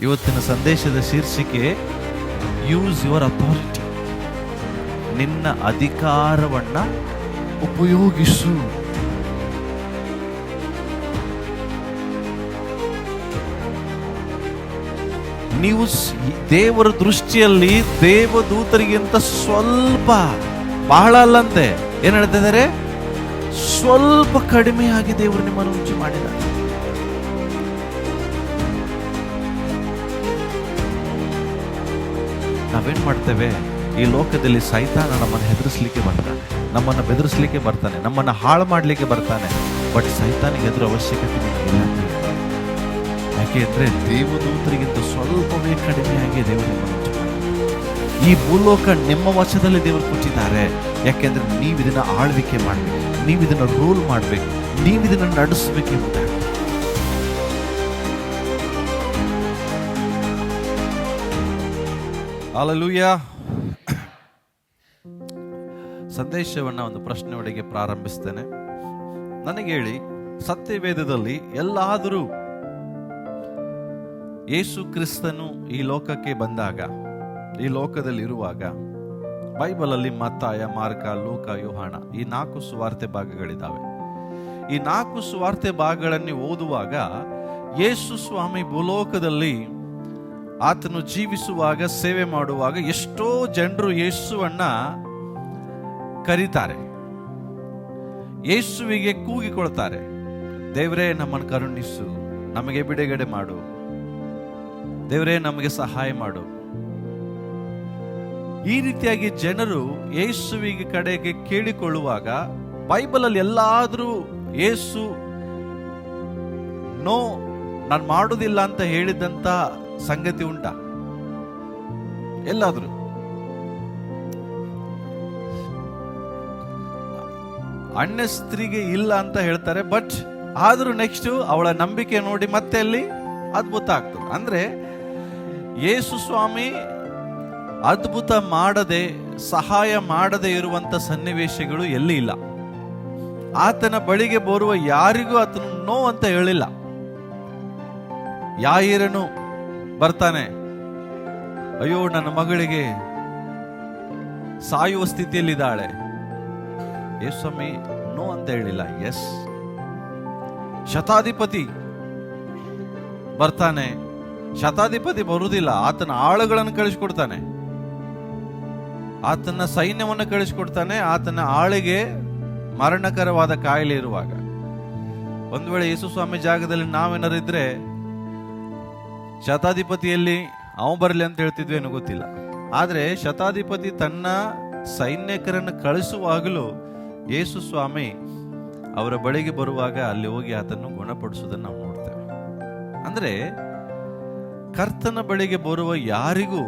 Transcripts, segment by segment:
ಇವತ್ತಿನ ಸಂದೇಶದ ಶೀರ್ಷಿಕೆ ಯೂಸ್ ಯುವರ್ ಅಥಾರಿಟಿ. ನಿನ್ನ ಅಧಿಕಾರವನ್ನ ಉಪಯೋಗಿಸು. ನೀವು ದೇವರ ದೃಷ್ಟಿಯಲ್ಲಿ ದೇವದೂತರಿಗಿಂತ ಸ್ವಲ್ಪ, ಬಹಳ ಅಲ್ಲಂತೆ, ಏನ್ ಹೇಳ್ತಾ ಇದ್ದಾರೆ, ಸ್ವಲ್ಪ ಕಡಿಮೆಯಾಗಿ ದೇವರು ನಿಮ್ಮನ್ನು ಉಂಟು ಮಾಡಿದ್ದಾರೆ. ನಾವೇನ್ ಮಾಡ್ತೇವೆ, ಈ ಲೋಕದಲ್ಲಿ ಸೈತಾನ ನಮ್ಮನ್ನು ಹೆದರಿಸಲಿಕ್ಕೆ ಬರ್ತಾನೆ, ನಮ್ಮನ್ನು ಬೆದರಿಸಲಿಕ್ಕೆ ಬರ್ತಾನೆ, ನಮ್ಮನ್ನು ಹಾಳು ಮಾಡಲಿಕ್ಕೆ ಬರ್ತಾನೆ. ಬಟ್ ಸೈತಾನಿಗೆ ಎದುರು ಅವಶ್ಯಕತೆ ಇಲ್ಲ. ಯಾಕೆ ಅಂದ್ರೆ ದೇವದೂತರಿಗಿಂತ ಸ್ವಲ್ಪವೇ ಕಡಿಮೆಯಾಗಿ ದೇವರು ನಿಮ್ಮನ್ನು ಉಂಟು ಮಾಡಿದ್ದಾರೆ. ಈ ಭೂಲೋಕ ನಿಮ್ಮ ವಶದಲ್ಲಿ ದೇವರು ಕೊಟ್ಟಿದ್ದಾರೆ. ಯಾಕೆಂದ್ರೆ ನೀವಿದನ್ನ ಆಳ್ವಿಕೆ ಮಾಡಬೇಕು, ನೀವಿದನ್ನ ರೂಲ್ ಮಾಡಬೇಕು, ನೀವಿದನ್ನ ನಡೆಸಬೇಕೆಂಬುದಾಗಿ. ಹಲ್ಲೆಲೂಯಾ. ಸಂದೇಶವನ್ನ ಒಂದು ಪ್ರಶ್ನೆಯೊಳಗೆ ಪ್ರಾರಂಭಿಸ್ತೇನೆ. ನನಗೆ ಹೇಳಿ, ಸತ್ಯವೇದದಲ್ಲಿ ಎಲ್ಲಾದರೂ ಯೇಸು ಕ್ರಿಸ್ತನು ಈ ಲೋಕಕ್ಕೆ ಬಂದಾಗ, ಈ ಲೋಕದಲ್ಲಿ ಇರುವಾಗ, ಬೈಬಲಲ್ಲಿ ಮತ್ತಾಯ, ಮಾರ್ಕ, ಲೂಕ, ಯೋಹಾನ ಈ 4 ಸುವಾರ್ತೆ ಭಾಗಗಳಿದ್ದಾವೆ. ಈ 4 ಸುವಾರ್ತೆ ಭಾಗಗಳನ್ನು ಓದುವಾಗ ಯೇಸು ಸ್ವಾಮಿ ಭೂಲೋಕದಲ್ಲಿ ಆತನು ಜೀವಿಸುವಾಗ, ಸೇವೆ ಮಾಡುವಾಗ ಎಷ್ಟೋ ಜನರು ಯೇಸುವನ್ನ ಕರೀತಾರೆ, ಯೇಸುವಿಗೆ ಕೂಗಿಕೊಳ್ತಾರೆ, ದೇವರೇ ನಮ್ಮನ್ನು ಕರುಣಿಸು, ನಮಗೆ ಬಿಡುಗಡೆ ಮಾಡು, ದೇವರೇ ನಮಗೆ ಸಹಾಯ ಮಾಡು. ಈ ರೀತಿಯಾಗಿ ಜನರು ಯೇಸುವಿಗೆ ಕಡೆಗೆ ಕೇಳಿಕೊಳ್ಳುವಾಗ, ಬೈಬಲಲ್ಲಿ ಎಲ್ಲಾದ್ರೂ ಯೇಸು ನೋ, ನಾನು ಮಾಡುವುದಿಲ್ಲ ಅಂತ ಹೇಳಿದಂತ ಸಂಗತಿ ಉಂಟಾ? ಎಲ್ಲಾದ್ರೂ? ಅಣ್ಣ ಸ್ತ್ರೀಗೆ ಇಲ್ಲ ಅಂತ ಹೇಳ್ತಾರೆ, ಬಟ್ ಆದ್ರೂ ನೆಕ್ಸ್ಟ್ ಅವಳ ನಂಬಿಕೆ ನೋಡಿ ಮತ್ತೆ ಅಲ್ಲಿ ಅದ್ಭುತ ಆಗ್ತದೆ. ಅಂದ್ರೆ ಯೇಸು ಸ್ವಾಮಿ ಅದ್ಭುತ ಮಾಡದೆ, ಸಹಾಯ ಮಾಡದೆ ಇರುವಂತ ಸನ್ನಿವೇಶಗಳು ಎಲ್ಲಿ ಇಲ್ಲ. ಆತನ ಬಳಿಗೆ ಬರುವ ಯಾರಿಗೂ ಆತನು ನೋ ಅಂತ ಹೇಳಿಲ್ಲ. ಯಾಯಿರನು ಬರ್ತಾನೆ, ಅಯ್ಯೋ ನನ್ನ ಮಗಳಿಗೆ ಸಾಯುವ ಸ್ಥಿತಿಯಲ್ಲಿದ್ದಾಳೆ, ಯೇಸು ಸ್ವಾಮಿ ನೋ ಅಂತ ಹೇಳಿಲ್ಲ. ಎಸ್. ಶತಾಧಿಪತಿ ಬರ್ತಾನೆ, ಶತಾಧಿಪತಿ ಬರುವುದಿಲ್ಲ, ಆತನ ಆಳುಗಳನ್ನು ಕಳಿಸ್ಕೊಡ್ತಾನೆ, ಆತನ ಸೈನ್ಯವನ್ನು ಕಳಿಸ್ಕೊಡ್ತಾನೆ. ಆತನ ಆಳಿಗೆ ಮರಣಕರವಾದ ಕಾಯಿಲೆ ಇರುವಾಗ, ಒಂದು ವೇಳೆ ಯೇಸು ಸ್ವಾಮಿ ಜಾಗದಲ್ಲಿ ನಾವೇನಾರಿದ್ರೆ ಶತಾಧಿಪತಿಯಲ್ಲಿ ಅವ ಬರಲಿ ಅಂತ ಹೇಳ್ತಿದ್ವಿ ಏನೋ ಗೊತ್ತಿಲ್ಲ. ಆದ್ರೆ ಶತಾಧಿಪತಿ ತನ್ನ ಸೈನಿಕರನ್ನು ಕಳಿಸುವಾಗಲೂ ಯೇಸು ಸ್ವಾಮಿ ಅವರ ಬಳಿಗೆ ಬರುವಾಗ ಅಲ್ಲಿ ಹೋಗಿ ಆತನ್ನು ಗುಣಪಡಿಸುವುದನ್ನು ನಾವು ನೋಡ್ತೇವೆ. ಅಂದ್ರೆ ಕರ್ತನ ಬಳಿಗೆ ಬರುವ ಯಾರಿಗೂ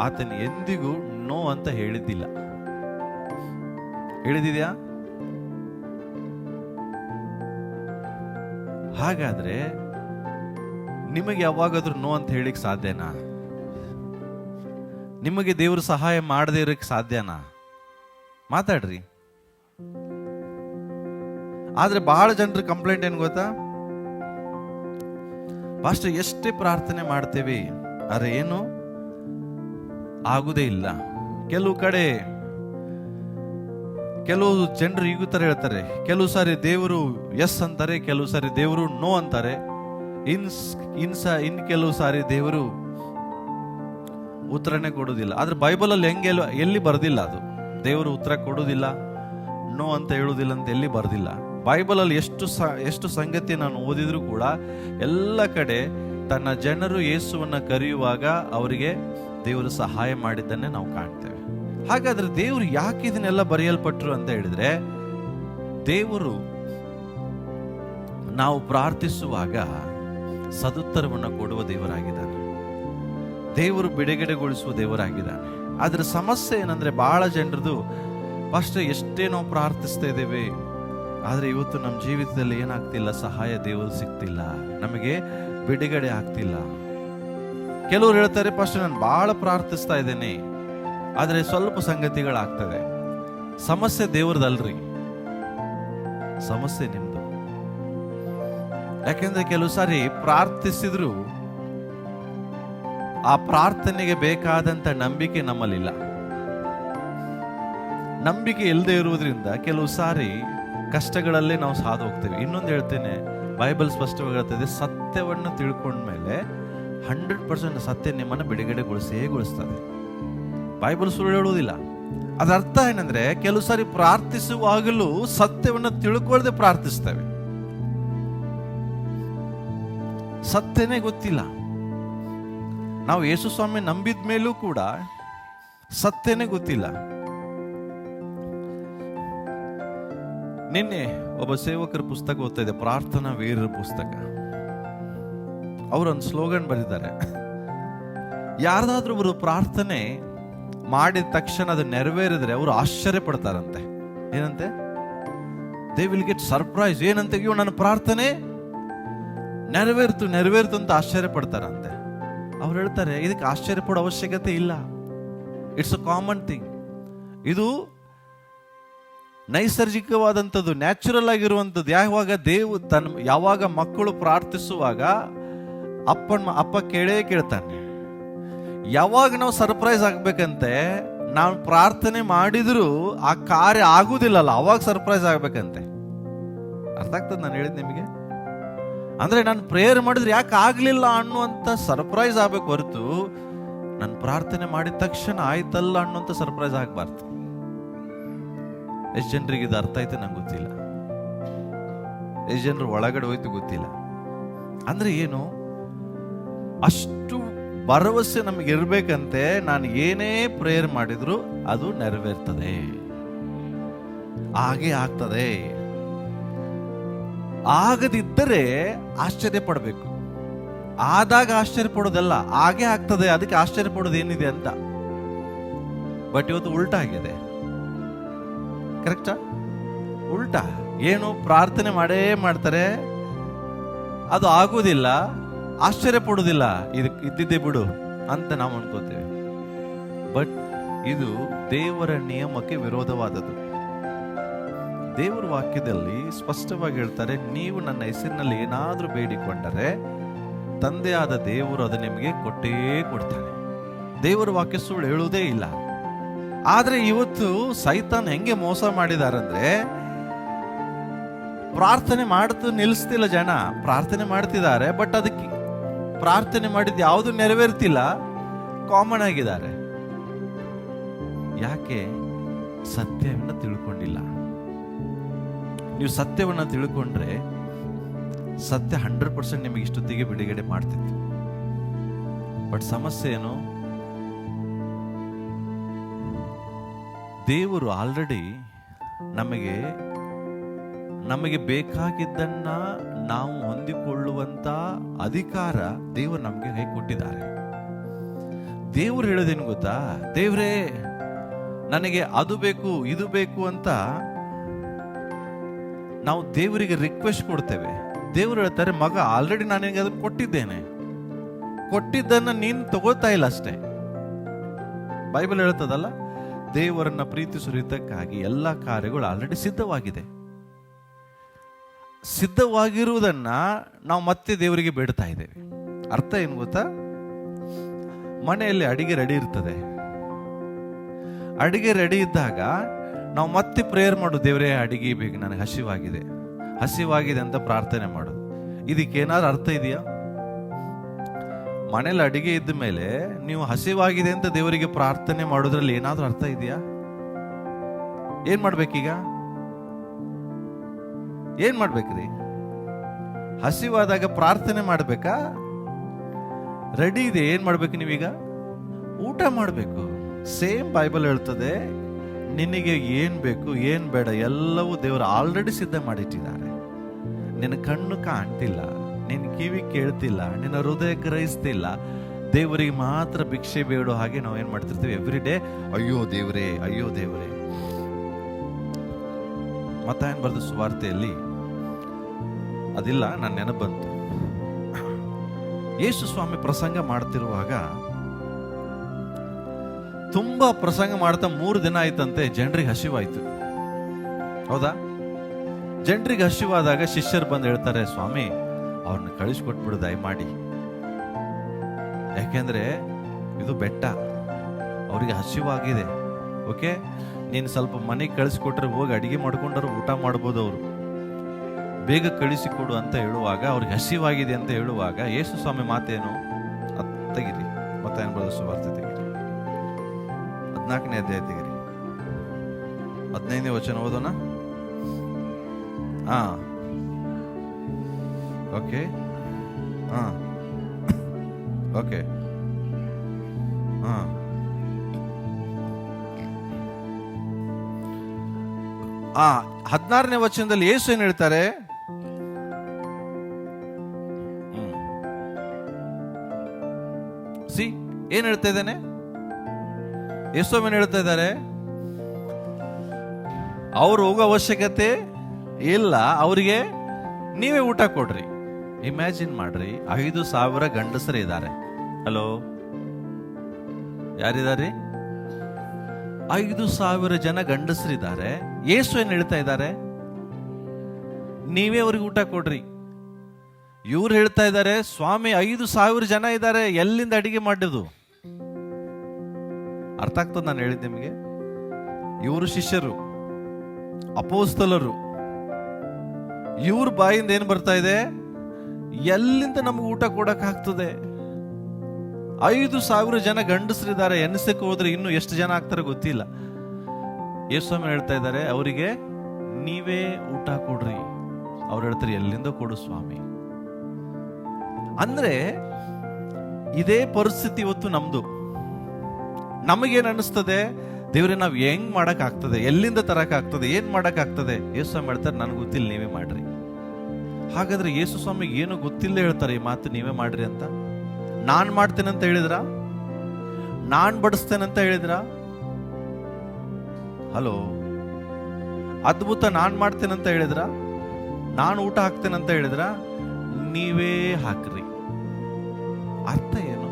ಆತನ ಎಂದಿಗೂ ನೋ ಅಂತ ಹೇಳಿದ್ದಿಲ್ಲ. ಹೇಳಿದ್ಯಾ? ಹಾಗಾದ್ರೆ ನಿಮಗೆ ಯಾವಾಗಾದ್ರೂ ನೋ ಅಂತ ಹೇಳಿಕ್ ಸಾಧ್ಯನಾ? ನಿಮಗೆ ದೇವರು ಸಹಾಯ ಮಾಡದೇ ಇರಕ್ಕೆ ಸಾಧ್ಯನಾ? ಮಾತಾಡ್ರಿ. ಆದ್ರೆ ಬಹಳ ಜನರ ಕಂಪ್ಲೇಂಟ್ ಏನ್ ಗೊತ್ತಾ, ಪಾಸ್ಟರ್ ಎಷ್ಟೇ ಪ್ರಾರ್ಥನೆ ಮಾಡ್ತೇವೆ, ಅರೆ ಏನು ಆಗುದೇ ಇಲ್ಲ. ಕೆಲವು ಕಡೆ ಕೆಲವು ಜನರು ಈಗ ತರ ಹೇಳ್ತಾರೆ, ಕೆಲವು ಸಾರಿ ದೇವರು ಎಸ್ ಅಂತಾರೆ, ಕೆಲವು ಸಾರಿ ದೇವರು ನೋ ಅಂತಾರೆ, ಇನ್ ಕೆಲವು ಸಾರಿ ದೇವರು ಉತ್ತರನೇ ಕೊಡುವುದಿಲ್ಲ. ಆದ್ರೆ ಬೈಬಲಲ್ಲಿ ಎಲ್ಲಿ ಬರ್ದಿಲ್ಲ ಅದು, ದೇವರು ಉತ್ತರ ಕೊಡುವುದಿಲ್ಲ, ನೋ ಅಂತ ಹೇಳುವುದಿಲ್ಲ ಅಂತ ಎಲ್ಲಿ ಬರ್ದಿಲ್ಲ. ಬೈಬಲಲ್ಲಿ ಎಷ್ಟು ಸಂಗತಿ ನಾನು ಓದಿದ್ರು ಕೂಡ ಎಲ್ಲ ಕಡೆ ತನ್ನ ಜನರು ಯೇಸುವನ್ನ ಕರೆಯುವಾಗ ಅವರಿಗೆ ದೇವರು ಸಹಾಯ ಮಾಡಿದ್ದನ್ನೇ ನಾವು ಕಾಣ್ತೇವೆ. ಹಾಗಾದ್ರೆ ದೇವರು ಯಾಕೆ ಇದನ್ನೆಲ್ಲ ಬರೆಯಲ್ಪಟ್ರು ಅಂತ ಹೇಳಿದ್ರೆ, ದೇವರು ನಾವು ಪ್ರಾರ್ಥಿಸುವಾಗ ಸದುತ್ತರವನ್ನು ಕೊಡುವ ದೇವರಾಗಿದ್ದಾನೆ, ದೇವರು ಬಿಡುಗಡೆಗೊಳಿಸುವ ದೇವರಾಗಿದ್ದಾನೆ. ಆದ್ರೆ ಸಮಸ್ಯೆ ಏನಂದ್ರೆ, ಬಹಳ ಜನರದು ಫಸ್ಟ್ ಎಷ್ಟೇ ನಾವು ಪ್ರಾರ್ಥಿಸ್ತಾ ಇದ್ದೇವೆ, ಆದ್ರೆ ಇವತ್ತು ನಮ್ಮ ಜೀವಿತದಲ್ಲಿ ಏನಾಗ್ತಿಲ್ಲ, ಸಹಾಯ ದೇವರು ಸಿಗ್ತಿಲ್ಲ, ನಮಗೆ ಬಿಡುಗಡೆ ಆಗ್ತಿಲ್ಲ. ಕೆಲವರು ಹೇಳ್ತಾರೆ, ಫಸ್ಟ್ ನಾನು ಬಹಳ ಪ್ರಾರ್ಥಿಸ್ತಾ ಇದ್ದೇನೆ, ಆದ್ರೆ ಸ್ವಲ್ಪ ಸಂಗತಿಗಳಾಗ್ತದೆ. ಸಮಸ್ಯೆ ದೇವರದಲ್ರಿ, ಸಮಸ್ಯೆ ನಿಮ್ದು. ಯಾಕೆಂದ್ರೆ ಕೆಲವು ಸಾರಿ ಪ್ರಾರ್ಥಿಸಿದ್ರು ಆ ಪ್ರಾರ್ಥನೆಗೆ ಬೇಕಾದಂತ ನಂಬಿಕೆ ನಮ್ಮಲ್ಲಿಲ್ಲ. ನಂಬಿಕೆ ಇಲ್ಲದೆ ಇರುವುದರಿಂದ ಕೆಲವು ಸಾರಿ ಕಷ್ಟಗಳಲ್ಲೇ ನಾವು ಸಾದು ಹೋಗ್ತೇವೆ. ಇನ್ನೊಂದು ಹೇಳ್ತೇನೆ, ಬೈಬಲ್ ಸ್ಪಷ್ಟವಾಗಿ ಹೇಳ್ತದೆ, ಸತ್ಯವನ್ನು ತಿಳ್ಕೊಂಡ್ಮೇಲೆ 100% ಸತ್ಯ ನಿಮ್ಮನ್ನು ಬಿಡುಗಡೆಗೊಳಿಸ್ತದೆ. ಬೈಬಲ್ ಸುಳ್ಳು ಹೇಳುವುದಿಲ್ಲ. ಅದರ ಅರ್ಥ ಏನಂದ್ರೆ, ಕೆಲವು ಸಾರಿ ಪ್ರಾರ್ಥಿಸುವಾಗಲೂ ಸತ್ಯವನ್ನು ತಿಳ್ಕೊಳ್ಳದೆ ಪ್ರಾರ್ಥಿಸ್ತೇವೆ. ಸತ್ಯನೇ ಗೊತ್ತಿಲ್ಲ. ನಾವು ಯೇಸು ಸ್ವಾಮಿ ನಂಬಿದ ಮೇಲೂ ಕೂಡ ಸತ್ಯನೇ ಗೊತ್ತಿಲ್ಲ. ನಿನ್ನೆ ಒಬ್ಬ ಸೇವಕರ ಪುಸ್ತಕ ಓದ್ತಾ ಇದೆ, ಪ್ರಾರ್ಥನಾ ವೀರರ ಪುಸ್ತಕ. ಅವರೊಂದು ಸ್ಲೋಗನ್ ಬರೆದಿದ್ದಾರೆ, ಯಾರ್ದಾದ್ರೂ ಅವರು ಪ್ರಾರ್ಥನೆ ಮಾಡಿದ ತಕ್ಷಣ ಅದು ನೆರವೇರಿದ್ರೆ ಅವರು ಆಶ್ಚರ್ಯ ಪಡ್ತಾರಂತೆ. ಏನಂತೆ? They will get surprise. ಏನಂತ? ಅಯ್ಯೋ, ನನ್ನ ಪ್ರಾರ್ಥನೆ ನೆರವೇರ್ತು ಅಂತ ಆಶ್ಚರ್ಯ ಪಡ್ತಾರಂತೆ. ಅವ್ರು ಹೇಳ್ತಾರೆ, ಇದಕ್ಕೆ ಆಶ್ಚರ್ಯ ಪಡೋ ಅವಶ್ಯಕತೆ ಇಲ್ಲ. It's a common thing. ಇದು ನೈಸರ್ಗಿಕವಾದಂಥದ್ದು, ನ್ಯಾಚುರಲ್ ಆಗಿರುವಂಥದ್ದು. ಯಾವಾಗ ಮಕ್ಕಳು ಪ್ರಾರ್ಥಿಸುವಾಗ ಅಪ್ಪ ಕೇಳ್ತಾನೆ. ಯಾವಾಗ ನಾವು ಸರ್ಪ್ರೈಸ್ ಆಗ್ಬೇಕಂತೆ, ನಾವು ಪ್ರಾರ್ಥನೆ ಮಾಡಿದ್ರು ಆ ಕಾರ್ಯ ಆಗುದಿಲ್ಲಲ್ಲ, ಅವಾಗ ಸರ್ಪ್ರೈಸ್ ಆಗ್ಬೇಕಂತೆ. ಅರ್ಥ ಆಗ್ತದೆ ನಾನು ಹೇಳಿದ್ ನಿಮಗೆ? ಅಂದ್ರೆ ನಾನು ಪ್ರೇಯರ್ ಮಾಡಿದ್ರೆ ಯಾಕೆ ಆಗ್ಲಿಲ್ಲ ಅನ್ನುವಂಥ ಸರ್ಪ್ರೈಸ್ ಆಗ್ಬೇಕು ಹೊರತು, ನಾನು ಪ್ರಾರ್ಥನೆ ಮಾಡಿದ ತಕ್ಷಣ ಆಯ್ತಲ್ಲ ಅನ್ನುವಂಥ ಸರ್ಪ್ರೈಸ್ ಆಗ್ಬಾರ್ದು. ಎಷ್ಟು ಜನರಿಗೆ ಇದು ಅರ್ಥ ಆಯ್ತು ನಂಗೆ ಗೊತ್ತಿಲ್ಲ. ಎಷ್ಟು ಜನರು ಒಳಗಡೆ ಹೋಯ್ತು ಗೊತ್ತಿಲ್ಲ. ಅಂದ್ರೆ ಏನು? ಅಷ್ಟು ಭರವಸೆ ನಮಗೆ ಇರ್ಬೇಕಂತೆ, ನಾನು ಏನೇ ಪ್ರೇಯರ್ ಮಾಡಿದ್ರು ಅದು ನೆರವೇರ್ತದೆ, ಹಾಗೆ ಆಗ್ತದೆ. ಆಗದಿದ್ದರೆ ಆಶ್ಚರ್ಯ ಪಡಬೇಕು. ಆದಾಗ ಆಶ್ಚರ್ಯ ಪಡೋದಲ್ಲ, ಹಾಗೆ ಆಗ್ತದೆ, ಅದಕ್ಕೆ ಆಶ್ಚರ್ಯ ಪಡೋದು ಏನಿದೆ ಅಂತ. ಬಟ್ ಇವತ್ತು ಉಲ್ಟಾ ಆಗಿದೆ. ಕರೆಕ್ಟಾ? ಉಲ್ಟಾ. ಏನು? ಪ್ರಾರ್ಥನೆ ಮಾಡ್ತಾರೆ, ಅದು ಆಗುವುದಿಲ್ಲ, ಆಶ್ಚರ್ಯ ಪಡುವುದಿಲ್ಲ, ಇದ್ದಿದ್ದೇ ಬಿಡು ಅಂತ ನಾವು ಅನ್ಕೋತೇವೆ. ಬಟ್ ಇದು ದೇವರ ನಿಯಮಕ್ಕೆ ವಿರೋಧವಾದದ್ದು. ದೇವರ ವಾಕ್ಯದಲ್ಲಿ ಸ್ಪಷ್ಟವಾಗಿ ಹೇಳ್ತಾರೆ, ನೀವು ನನ್ನ ಹೆಸರಿನಲ್ಲಿ ಏನಾದ್ರೂ ಬೇಡಿಕೊಂಡರೆ ತಂದೆಯಾದ ದೇವರು ಅದು ನಿಮಗೆ ಕೊಟ್ಟೇ ಕೊಡ್ತಾನೆ. ದೇವರ ವಾಕ್ಯ ಸುಳ್ಳು ಹೇಳುವುದೇ ಇಲ್ಲ. ಆದ್ರೆ ಇವತ್ತು ಸೈತಾನ್ ಹೆಂಗೆ ಮೋಸ ಮಾಡಿದಾರಂದ್ರೆ, ಪ್ರಾರ್ಥನೆ ಮಾಡ್ತು ನಿಲ್ಲಿಸ್ತಿಲ್ಲ. ಜನ ಪ್ರಾರ್ಥನೆ ಮಾಡ್ತಿದ್ದಾರೆ, ಬಟ್ ಅದಕ್ಕೆ ಪ್ರಾರ್ಥನೆ ಮಾಡಿದ್ದು ಯಾವುದು ನೆರವೇರ್ತಿಲ್ಲ, ಕಾಮನ್ ಆಗಿದ್ದಾರೆ. ಯಾಕೆ? ಸತ್ಯವನ್ನು ತಿಳ್ಕೊಂಡಿಲ್ಲ. ನೀವು ಸತ್ಯವನ್ನು ತಿಳ್ಕೊಂಡ್ರೆ ಸತ್ಯ 100% ನಿಮಗೆ ಇಷ್ಟೊತ್ತಿಗೆ ಬಿಡುಗಡೆ ಮಾಡ್ತಿತ್ತು. ಬಟ್ ಸಮಸ್ಯೆ ಏನು? ದೇವರು ಆಲ್ರೆಡಿ ನಮಗೆ ಬೇಕಾಗಿದ್ದನ್ನ ನಾವು ಹೊಂದಿಕೊಳ್ಳುವಂತ ಅಧಿಕಾರ ದೇವರು ನಮಗೆ ಹೇಗೆ ಕೊಟ್ಟಿದ್ದಾರೆ. ದೇವರು ಹೇಳೋದೇನು ಗೊತ್ತಾ? ದೇವ್ರೇ ನನಗೆ ಅದು ಬೇಕು ಇದು ಬೇಕು ಅಂತ ನಾವು ದೇವರಿಗೆ ರಿಕ್ವೆಸ್ಟ್ ಕೊಡ್ತೇವೆ. ದೇವರು ಹೇಳ್ತಾರೆ, ಮಗ ಆಲ್ರೆಡಿ ನಾನು ನಿನಗೆ ಅದನ್ನು ಕೊಟ್ಟಿದ್ದೇನೆ, ಕೊಟ್ಟಿದ್ದನ್ನ ನೀನು ತಗೋತಾ ಇಲ್ಲ ಅಷ್ಟೇ. ಬೈಬಲ್ ಹೇಳ್ತದಲ್ಲ, ದೇವರನ್ನ ಪ್ರೀತಿಸುವುದಕ್ಕಾಗಿ ಎಲ್ಲ ಕಾರ್ಯಗಳು ಆಲ್ರೆಡಿ ಸಿದ್ಧವಾಗಿದೆ. ಸಿದ್ಧವಾಗಿರುವುದನ್ನ ನಾವು ಮತ್ತೆ ದೇವರಿಗೆ ಬೇಡ್ತಾ ಇದ್ದೇವೆ. ಅರ್ಥ ಏನು ಗೊತ್ತಾ? ಮನೆಯಲ್ಲಿ ಅಡಿಗೆ ರೆಡಿ ಇರ್ತದೆ. ಅಡಿಗೆ ರೆಡಿ ಇದ್ದಾಗ ನಾವು ಮತ್ತೆ ಪ್ರೇಯರ್ ಮಾಡೋದು, ದೇವರೇ ಅಡಿಗೆ ಬೇಕು, ನನಗೆ ಹಸಿವಾಗಿದೆ ಅಂತ ಪ್ರಾರ್ಥನೆ ಮಾಡೋದು. ಇದಕ್ಕೇನಾದ್ರು ಅರ್ಥ ಇದೆಯಾ? ಮನೇಲಿ ಅಡಿಗೆ ಇದ್ದ ಮೇಲೆ ನೀವು ಹಸಿವಾಗಿದೆ ಅಂತ ದೇವರಿಗೆ ಪ್ರಾರ್ಥನೆ ಮಾಡೋದ್ರಲ್ಲಿ ಏನಾದ್ರೂ ಅರ್ಥ ಇದೆಯಾ? ಏನ್ ಮಾಡ್ಬೇಕೀಗ? ಏನ್ ಮಾಡ್ಬೇಕ್ರಿ? ಹಸಿವಾದಾಗ ಪ್ರಾರ್ಥನೆ ಮಾಡ್ಬೇಕಾ? ರೆಡಿ ಇದೆ, ಏನ್ ಮಾಡ್ಬೇಕು ನೀವೀಗ? ಊಟ ಮಾಡ್ಬೇಕು. ಸೇಮ್ ಬೈಬಲ್ ಹೇಳ್ತದೆ, ನಿನಗೆ ಏನ್ ಬೇಕು ಏನ್ ಬೇಡ ಎಲ್ಲವೂ ದೇವರು ಆಲ್ರೆಡಿ ಸಿದ್ಧ ಮಾಡಿಟ್ಟಿದ್ದಾರೆ. ನಿನ್ನ ಕಣ್ಣು ಕಾಣ್ತಿಲ್ಲ, ನಿನ್ನ ಕಿವಿ ಕೇಳ್ತಿಲ್ಲ, ನಿನ್ನ ಹೃದಯ ಗ್ರಹಿಸ್ತಿಲ್ಲ. ದೇವರಿಗೆ ಮಾತ್ರ ಭಿಕ್ಷೆ ಬೇಡೋ ಹಾಗೆ ನಾವು ಏನ್ ಮಾಡ್ತಿರ್ತೀವಿ ಎವ್ರಿ ಡೇ, ಅಯ್ಯೋ ದೇವರೇ ಅಯ್ಯೋ ದೇವರೇ. ಮತ್ತಾಯನ್ ಬರೆದ ಸುವಾರ್ತೆಯಲ್ಲಿ ಅದಿಲ್ಲ, ನನ್ನ ನೆನಪು ಬಂತು. ಯೇಸು ಸ್ವಾಮಿ ಪ್ರಸಂಗ ಮಾಡ್ತಿರುವಾಗ, ತುಂಬಾ ಪ್ರಸಂಗ ಮಾಡ್ತಾ 3 ದಿನ ಆಯ್ತಂತೆ, ಜನರಿಗೆ ಹಸಿವಾಯ್ತು. ಹೌದಾ? ಜನರಿಗೆ ಹಸಿವಾದಾಗ ಶಿಷ್ಯರು ಬಂದು ಹೇಳ್ತಾರೆ, ಸ್ವಾಮಿ ಅವ್ರನ್ನ ಕಳಿಸ್ಕೊಟ್ಬಿಡು ದಯಮಾಡಿ, ಯಾಕೆಂದ್ರೆ ಇದು ಬೆಟ್ಟ, ಅವರಿಗೆ ಹಸಿವಾಗಿದೆ. ಓಕೆ, ನೀನು ಸ್ವಲ್ಪ ಮನೆಗೆ ಕಳಿಸ್ಕೊಟ್ರೆ ಹೋಗಿ ಅಡಿಗೆ ಮಾಡ್ಕೊಂಡ್ರು ಊಟ ಮಾಡ್ಬೋದು. ಅವರು ಬೇಗ ಕಳಿಸಿಕೊಡು ಅಂತ ಹೇಳುವಾಗ, ಅವ್ರಿಗೆ ಹಸಿವಾಗಿದೆ ಅಂತ ಹೇಳುವಾಗ ಯೇಸು ಸ್ವಾಮಿ ಮಾತೇನು? ತೆಗಿರಿ, ಮತ್ತೆ ಏನು ಬರೋದು? ಸುವಾರ್ತೆ ತೆಗಿರಿ, 14ನೇ ಅಧ್ಯಾಯ ತೆಗಿರಿ, 15ನೇ ವಚನ ಓದೋಣ. ಓಕೆ, ಓಕೆ, 16ನೇ ವಚನದಲ್ಲಿ ಯೇಸು ಏನ್ ಹೇಳ್ತಾರೆ? ಏನ್ ಹೇಳ್ತಾ ಇದ್ದಾನೆ ಯೇಸು? ಏನ್ ಹೇಳ್ತಾ ಇದ್ದಾರೆ? ಅವ್ರು ಹೋಗೋ ಅವಶ್ಯಕತೆ ಇಲ್ಲ, ಅವರಿಗೆ ನೀವೇ ಊಟ ಕೊಡ್ರಿ. ಇಮ್ಯಾಜಿನ್ ಮಾಡ್ರಿ, 5,000 ಗಂಡಸರು ಇದ್ದಾರೆ. ಹಲೋ, ಯಾರಿದ್ದಾರೆ? 5,000 ಜನ ಗಂಡಸರಿದ್ದಾರೆ. ಯೇಸು ಏನ್ ಹೇಳ್ತಾ ಇದ್ದಾರೆ? ನೀವೇ ಅವ್ರಿಗೆ ಊಟ ಕೊಡ್ರಿ. ಇವ್ರು ಹೇಳ್ತಾ ಇದ್ದಾರೆ, ಸ್ವಾಮಿ 5,000 ಜನ ಇದ್ದಾರೆ, ಎಲ್ಲಿಂದ ಅಡಿಗೆ ಮಾಡೋದು? ಅರ್ಥ ಆಗ್ತದೆ ನಾನು ಹೇಳಿದ್ದೆ ನಿಮಗೆ? ಇವರು ಶಿಷ್ಯರು, ಅಪೋಸ್ತಲರು, ಇವ್ರ ಬಾಯಿಂದ ಏನ್ ಬರ್ತಾ ಇದೆ? ಎಲ್ಲಿಂದ ನಮ್ಗೆ ಊಟ ಕೊಡಕ್ ಆಗ್ತದೆ? 5,000 ಜನ ಗಂಡಸರಿದ್ದಾರೆ, ಎನ್ಸಕ್ಕೆ ಹೋದ್ರೆ ಇನ್ನು ಎಷ್ಟು ಜನ ಆಗ್ತಾರೆ ಗೊತ್ತಿಲ್ಲ. ಯೇಸು ಹೇಳ್ತಾ ಇದ್ದಾರೆ, ಅವರಿಗೆ ನೀವೇ ಊಟ ಕೊಡ್ರಿ. ಅವ್ರು ಹೇಳ್ತಾರೆ, ಎಲ್ಲಿಂದ ಕೊಡು ಸ್ವಾಮಿ? ಅಂದ್ರೆ ಇದೇ ಪರಿಸ್ಥಿತಿ ಇವತ್ತು ನಮ್ದು. ನಮಗೇನ್ ಅನಿಸ್ತದೆ? ದೇವ್ರೆ, ನಾವ್ ಹೆಂಗ್ ಮಾಡಕ್ ಆಗ್ತದೆ? ಎಲ್ಲಿಂದ ತರಕ್ ಆಗ್ತದೆ? ಏನ್ ಮಾಡಕ್ ಆಗ್ತದೆ? ಯೇಸು ಸ್ವಾಮಿ ಹೇಳ್ತಾರೆ, ನನ್ಗೆ ಗೊತ್ತಿಲ್ಲ, ನೀವೇ ಮಾಡ್ರಿ. ಹಾಗಾದ್ರೆ ಯೇಸು ಸ್ವಾಮಿಗೆ ಏನು ಗೊತ್ತಿಲ್ಲ ಹೇಳ್ತಾರೆ ಈ ಮಾತು, ನೀವೇ ಮಾಡ್ರಿ ಅಂತ? ನಾನ್ ಮಾಡ್ತೇನೆ ಅಂತ ಹೇಳಿದ್ರ? ನಾನ್ ಬಡಿಸ್ತೇನೆ ಅಂತ ಹೇಳಿದ್ರ? ಹಲೋ, ಅದ್ಭುತ ನಾನ್ ಮಾಡ್ತೇನೆ ಅಂತ ಹೇಳಿದ್ರ? ನಾನು ಊಟ ಹಾಕ್ತೇನೆ ಅಂತ ಹೇಳಿದ್ರ? ನೀವೇ ಹಾಕ್ರಿ. ಅರ್ಥ ಏನು?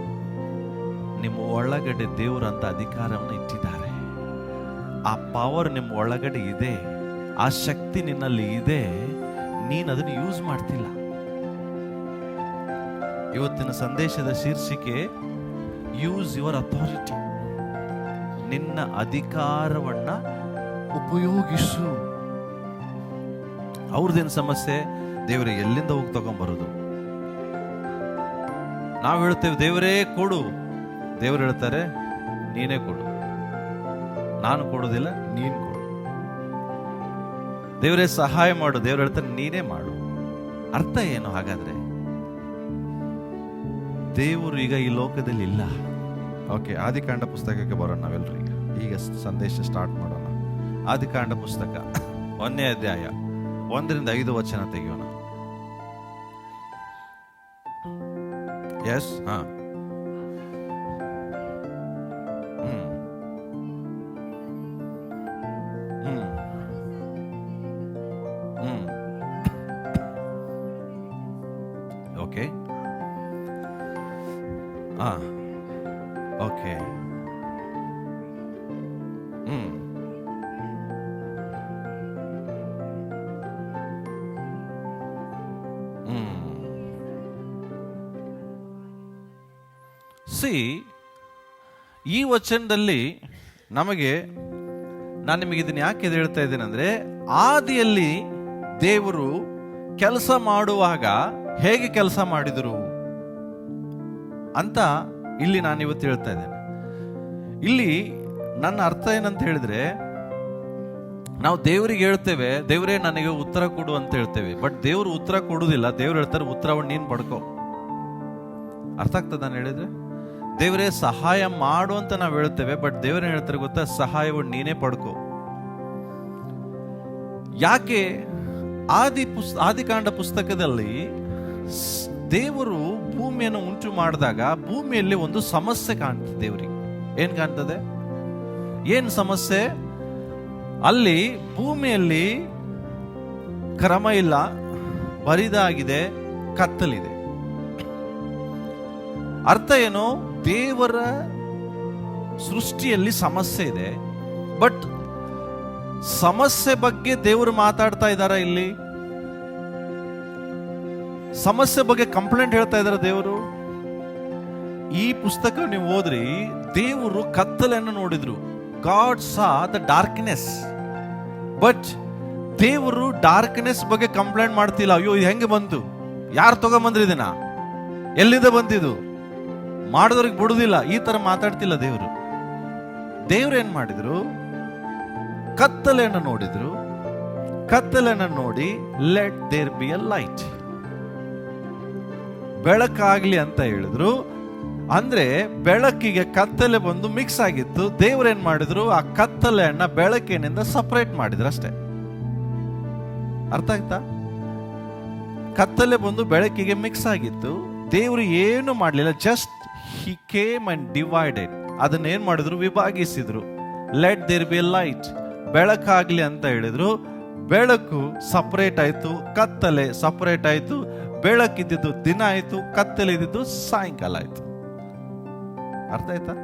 ನಿಮ್ಮ ಒಳಗಡೆ ದೇವರಂತ ಅಧಿಕಾರವನ್ನು ಇಟ್ಟಿದ್ದಾರೆ. ಆ ಪವರ್ ನಿಮ್ಮ ಒಳಗಡೆ ಇದೆ, ಆ ಶಕ್ತಿ ನಿನ್ನಲ್ಲಿ ಇದೆ, ನೀನು ಅದನ್ನು ಯೂಸ್ ಮಾಡ್ತಿಲ್ಲ. ಇವತ್ತಿನ ಸಂದೇಶದ ಶೀರ್ಷಿಕೆ ಯೂಸ್ ಯುವರ್ ಅಥಾರಿಟಿ. ನಿನ್ನ ಅಧಿಕಾರವನ್ನ ಉಪಯೋಗಿಸು. ಅವ್ರದ್ದೇನು ಸಮಸ್ಯೆ? ದೇವರೇ ಎಲ್ಲಿಂದ ಹೋಗಿ ತಗೊಂಡ್ಬರೋದು? ನಾವು ಹೇಳ್ತೇವೆ ದೇವರೇ ಕೊಡು, ದೇವರು ಹೇಳ್ತಾರೆ ನೀನೇ ಕೊಡು. ನಾನು ಕೊಡೋದಿಲ್ಲ, ನೀನು ಕೊಡು. ದೇವರೇ ಸಹಾಯ ಮಾಡು, ದೇವರು ಹೇಳ್ತಾರೆ ನೀನೇ ಮಾಡು. ಅರ್ಥ ಏನು ಹಾಗಾದ್ರೆ? ದೇವರು ಈಗ ಈ ಲೋಕದಲ್ಲಿ ಇಲ್ಲ. ಓಕೆ, ಆದಿಕಾಂಡ ಪುಸ್ತಕಕ್ಕೆ ಬರೋಣ ನಾವೆಲ್ಲರೂ. ಈಗ ಸಂದೇಶ ಸ್ಟಾರ್ಟ್ ಮಾಡೋಣ. ಆದಿಕಾಂಡ ಪುಸ್ತಕ 1ನೇ ಅಧ್ಯಾಯ 1ರಿಂದ 5 ವಚನ ತೆಗೆಯೋಣ. ಎಸ್, ಓಕೆ, ಓಕೆ, ಈ ವಚನದಲ್ಲಿ ನಮಗೆ, ನಾನು ನಿಮಗೆ ಇದನ್ನ ಯಾಕೆ ಹೇಳ್ತಾ ಇದ್ದೇನೆ ಅಂದ್ರೆ, ಆದಿಯಲ್ಲಿ ದೇವರು ಕೆಲಸ ಮಾಡುವಾಗ ಹೇಗೆ ಕೆಲಸ ಮಾಡಿದರು ಅಂತ ಇಲ್ಲಿ ನಾನು ಇವತ್ತು ಹೇಳ್ತಾ ಇದ್ದೇನೆ. ಇಲ್ಲಿ ನನ್ನ ಅರ್ಥ ಏನಂತ ಹೇಳಿದ್ರೆ, ನಾವು ದೇವರಿಗೆ ಹೇಳ್ತೇವೆ, ದೇವರೇ ನನಗೆ ಉತ್ತರ ಕೊಡು ಅಂತ ಹೇಳ್ತೇವೆ. ಬಟ್ ದೇವರು ಉತ್ತರ ಕೊಡುವುದಿಲ್ಲ. ದೇವ್ರು ಹೇಳ್ತಾರೆ, ಉತ್ತರವನ್ನು ನೀನು ಪಡ್ಕೋ. ಅರ್ಥ ಆಗ್ತದೆ ನಾನು ಹೇಳಿದ್ರೆ? ದೇವರೇ ಸಹಾಯ ಮಾಡು ಅಂತ ನಾವು ಹೇಳ್ತೇವೆ, ಬಟ್ ದೇವರೇ ಹೇಳ್ತಾರೆ ಗೊತ್ತಾ, ಸಹಾಯವನ್ನು ನೀನೇ ಪಡ್ಕೋ. ಯಾಕೆ? ಆದಿಕಾಂಡ ಪುಸ್ತಕದಲ್ಲಿ ದೇವರು ಭೂಮಿಯನ್ನು ಉಂಟು ಮಾಡಿದಾಗ ಭೂಮಿಯಲ್ಲಿ ಒಂದು ಸಮಸ್ಯೆ ಕಾಣ್ತದೆ. ದೇವರಿಗೆ ಏನ್ ಕಾಣ್ತದೆ? ಏನ್ ಸಮಸ್ಯೆ? ಅಲ್ಲಿ ಭೂಮಿಯಲ್ಲಿ ಕ್ರಮ ಇಲ್ಲ, ಬರಿದಾಗಿದೆ, ಕತ್ತಲಿದೆ. ಅರ್ಥ ಏನು? ದೇವರ ಸೃಷ್ಟಿಯಲ್ಲಿ ಸಮಸ್ಯೆ ಇದೆ. ಬಟ್ ಸಮಸ್ಯೆ ಬಗ್ಗೆ ದೇವರು ಮಾತಾಡ್ತಾ ಇದ್ದಾರಾ? ಇಲ್ಲಿ ಸಮಸ್ಯೆ ಬಗ್ಗೆ ಕಂಪ್ಲೇಂಟ್ ಹೇಳ್ತಾ ಇದ್ದಾರೆ ದೇವರು? ಈ ಪುಸ್ತಕ ನೀವು ಓದ್ರಿ, ದೇವರು ಕತ್ತಲೆಯನ್ನು ನೋಡಿದ್ರು. God saw the darkness, but ದೇವರು ಡಾರ್ಕ್ನೆಸ್ ಬಗ್ಗೆ ಕಂಪ್ಲೇಂಟ್ ಮಾಡ್ತಿಲ್ಲ. ಅಯ್ಯೋ ಇದು ಹೆಂಗೆ ಬಂತು, ಯಾರು ತಗೊಂಬಂದ್ರಿ ಇದನ್ನ, ಎಲ್ಲಿಂದ ಬಂತಿದ್ದು, ಮಾಡಿದವ್ರಿಗೆ ಬಿಡುದಿಲ್ಲ, ಈ ತರ ಮಾತಾಡ್ತಿಲ್ಲ ದೇವರು. ದೇವ್ರು ಏನ್ ಮಾಡಿದ್ರು, ಕತ್ತಲೆಯನ್ನು ನೋಡಿದ್ರು. ಕತ್ತಲೆಯನ್ನು ನೋಡಿ let there be a light, ಬೆಳಕಾಗ್ಲಿ ಅಂತ ಹೇಳಿದ್ರು. ಅಂದ್ರೆ ಬೆಳಕಿಗೆ ಕತ್ತಲೆ ಬಂದು ಮಿಕ್ಸ್ ಆಗಿತ್ತು. ದೇವ್ರೇನ್ ಮಾಡಿದ್ರು, ಆ ಕತ್ತಲೆಯನ್ನ ಬೆಳಕಿನಿಂದ ಸಪರೇಟ್ ಮಾಡಿದ್ರು ಅಷ್ಟೇ. ಅರ್ಥ ಆಯ್ತಾ? ಕತ್ತಲೆ ಬಂದು ಬೆಳಕಿಗೆ ಮಿಕ್ಸ್ ಆಗಿತ್ತು. ದೇವರು ಏನು ಮಾಡಲಿಲ್ಲ, just he came and divided. ಅದನ್ನ ಏನ್ ಮಾಡಿದ್ರು, ವಿಭಾಗಿಸಿದ್ರು. Let there be a light, ಬೆಳಕಾಗ್ಲಿ ಅಂತ ಹೇಳಿದ್ರು. ಬೆಳಕು ಸಪರೇಟ್ ಆಯ್ತು, ಕತ್ತಲೆ ಸಪರೇಟ್ ಆಯ್ತು. ಬೆಳಕಿದ್ದು ದಿನ ಆಯ್ತು, ಕತ್ತಲೆ ಇದ್ದಿದ್ದು ಸಾಯಂಕಾಲ ಆಯ್ತು. ಅರ್ಥ ಆಯ್ತಾ?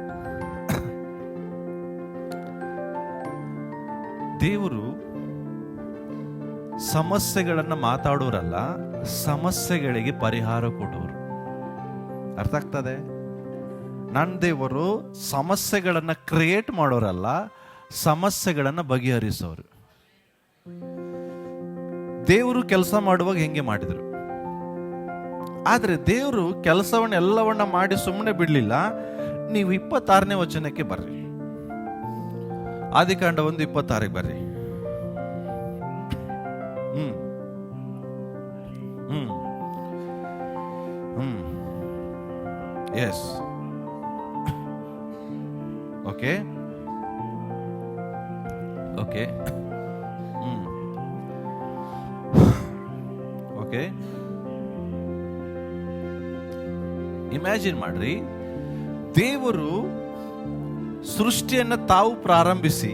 ದೇವರು ಸಮಸ್ಯೆಗಳನ್ನ ಮಾತಾಡೋರಲ್ಲ, ಸಮಸ್ಯೆಗಳಿಗೆ ಪರಿಹಾರ ಕೊಡೋರು. ಅರ್ಥ ಆಗ್ತದೆ? ನನ್ನ ದೇವರು ಸಮಸ್ಯೆಗಳನ್ನ ಕ್ರಿಯೇಟ್ ಮಾಡೋರಲ್ಲ, ಸಮಸ್ಯೆಗಳನ್ನ ಬಗೆಹರಿಸೋರು. ದೇವರು ಕೆಲಸ ಮಾಡುವಾಗ ಹೆಂಗೆ ಮಾಡಿದ್ರು, ಆದ್ರೆ ದೇವರು ಕೆಲಸವನ್ನ ಎಲ್ಲವನ್ನ ಮಾಡಿ ಸುಮ್ಮನೆ ಬಿಡ್ಲಿಲ್ಲ. ನೀವು 26ನೇ ವಚನಕ್ಕೆ ಬರ್ರಿ, ಆದಿಕಾಂಡ 1:26 ಬರ್ರಿ. Yes, okay okay okay. Imagine ಮಾಡ್ರಿ, ದೇವರು ಸೃಷ್ಟಿಯನ್ನ ತಾವು ಪ್ರಾರಂಭಿಸಿ,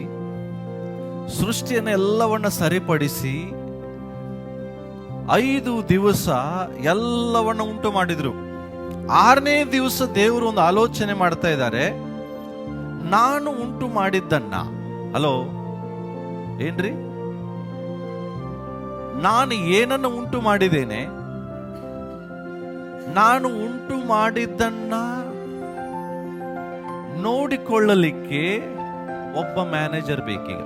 ಸೃಷ್ಟಿಯನ್ನ ಎಲ್ಲವನ್ನ ಸರಿಪಡಿಸಿ 5 ದಿವಸ ಎಲ್ಲವನ್ನ ಉಂಟು ಮಾಡಿದ್ರು. 6ನೇ ದಿವಸ ದೇವರು ಒಂದು ಆಲೋಚನೆ ಮಾಡ್ತಾ ಇದ್ದಾರೆ, ನಾನು ಉಂಟು ಮಾಡಿದ್ದನ್ನ, ಹಲೋ ಏನ್ರಿ, ನಾನು ಏನನ್ನು ಉಂಟು ಮಾಡಿದ್ದೇನೆ, ನಾನು ಉಂಟು ಮಾಡಿದ್ದನ್ನ ನೋಡಿಕೊಳ್ಳಲಿಕ್ಕೆ ಒಬ್ಬ ಮ್ಯಾನೇಜರ್ ಬೇಕೀಗ.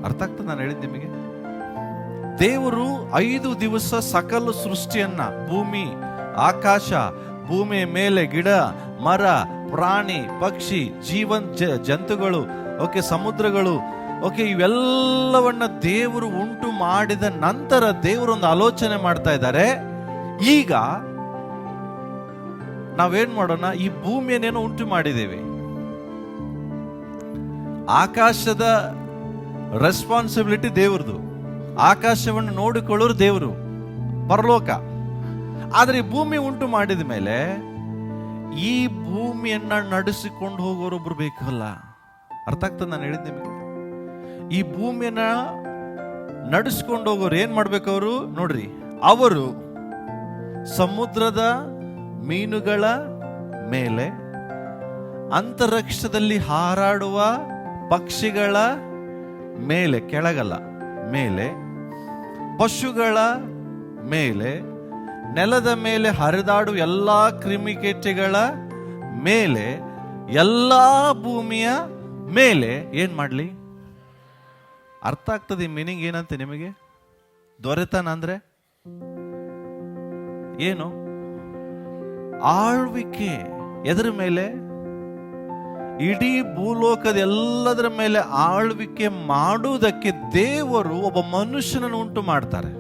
ಅರ್ಥ ಆಗ್ತದೆ ನಾನು ಹೇಳಿದ್ದು ನಿಮಗೆ? ದೇವರು 5 ದಿವಸ ಸಕಲ ಸೃಷ್ಟಿಯನ್ನ, ಭೂಮಿ, ಆಕಾಶ, ಭೂಮಿಯ ಮೇಲೆ ಗಿಡ, ಮರ, ಪ್ರಾಣಿ, ಪಕ್ಷಿ, ಜಂತುಗಳು, ಓಕೆ, ಸಮುದ್ರಗಳು, ಓಕೆ, ಇವೆಲ್ಲವನ್ನ ದೇವರು ಉಂಟು ಮಾಡಿದ ನಂತರ ದೇವರು ಒಂದು ಆಲೋಚನೆ ಮಾಡ್ತಾ ಇದ್ದಾರೆ. ಈಗ ನಾವೇನ್ ಮಾಡೋಣ, ಈ ಭೂಮಿಯನ್ನೇನೋ ಉಂಟು ಮಾಡಿದ್ದೇವೆ, ಆಕಾಶದ ರೆಸ್ಪಾನ್ಸಿಬಿಲಿಟಿ ದೇವ್ರದು, ಆಕಾಶವನ್ನು ನೋಡಿಕೊಳ್ಳೋರು ದೇವರು, ಪರಲೋಕ. ಆದ್ರೆ ಈ ಭೂಮಿ ಉಂಟು ಮಾಡಿದ ಮೇಲೆ ಈ ಭೂಮಿಯನ್ನ ನಡೆಸಿಕೊಂಡು ಹೋಗೋರೊಬ್ರು ಬೇಕಲ್ಲ. ಅರ್ಥ ಆಗ್ತದೆ ನಾನು ಹೇಳಿದ್ ನಿಮಗೆ? ಈ ಭೂಮಿಯನ್ನ ನಡೆಸ್ಕೊಂಡು ಹೋಗೋರು ಏನ್ ಮಾಡ್ಬೇಕು ಅವರು? ನೋಡ್ರಿ, ಅವರು ಸಮುದ್ರದ ಮೀನುಗಳ ಮೇಲೆ, ಅಂತರಿಕ್ಷದಲ್ಲಿ ಹಾರಾಡುವ ಪಕ್ಷಿಗಳ ಮೇಲೆ, ಕೆಳಗಲ್ಲ ಮೇಲೆ, ಪಶುಗಳ ಮೇಲೆ, ನೆಲದ ಮೇಲೆ ಹರಿದಾಡುವ ಎಲ್ಲಾ ಕ್ರಿಮಿಕೀಟಗಳ ಮೇಲೆ, ಎಲ್ಲಾ ಭೂಮಿಯ ಮೇಲೆ ಏನ್ ಮಾಡ್ಲಿ? ಅರ್ಥ ಆಗ್ತದೆ ಈ ಮೀನಿಂಗ್ ಏನಂತ ನಿಮಗೆ? ದೊರೆತನ ಅಂದ್ರೆ ಏನು? ಆಳ್ವಿಕೆ. ಎದರ ಮೇಲೆ? ಇಡೀ ಭೂಲೋಕದ ಎಲ್ಲದರ ಮೇಲೆ ಆಳ್ವಿಕೆ ಮಾಡುವುದಕ್ಕೆ ದೇವರು ಒಬ್ಬ ಮನುಷ್ಯನನ್ನು ಉಂಟು ಮಾಡ್ತಾರೆ.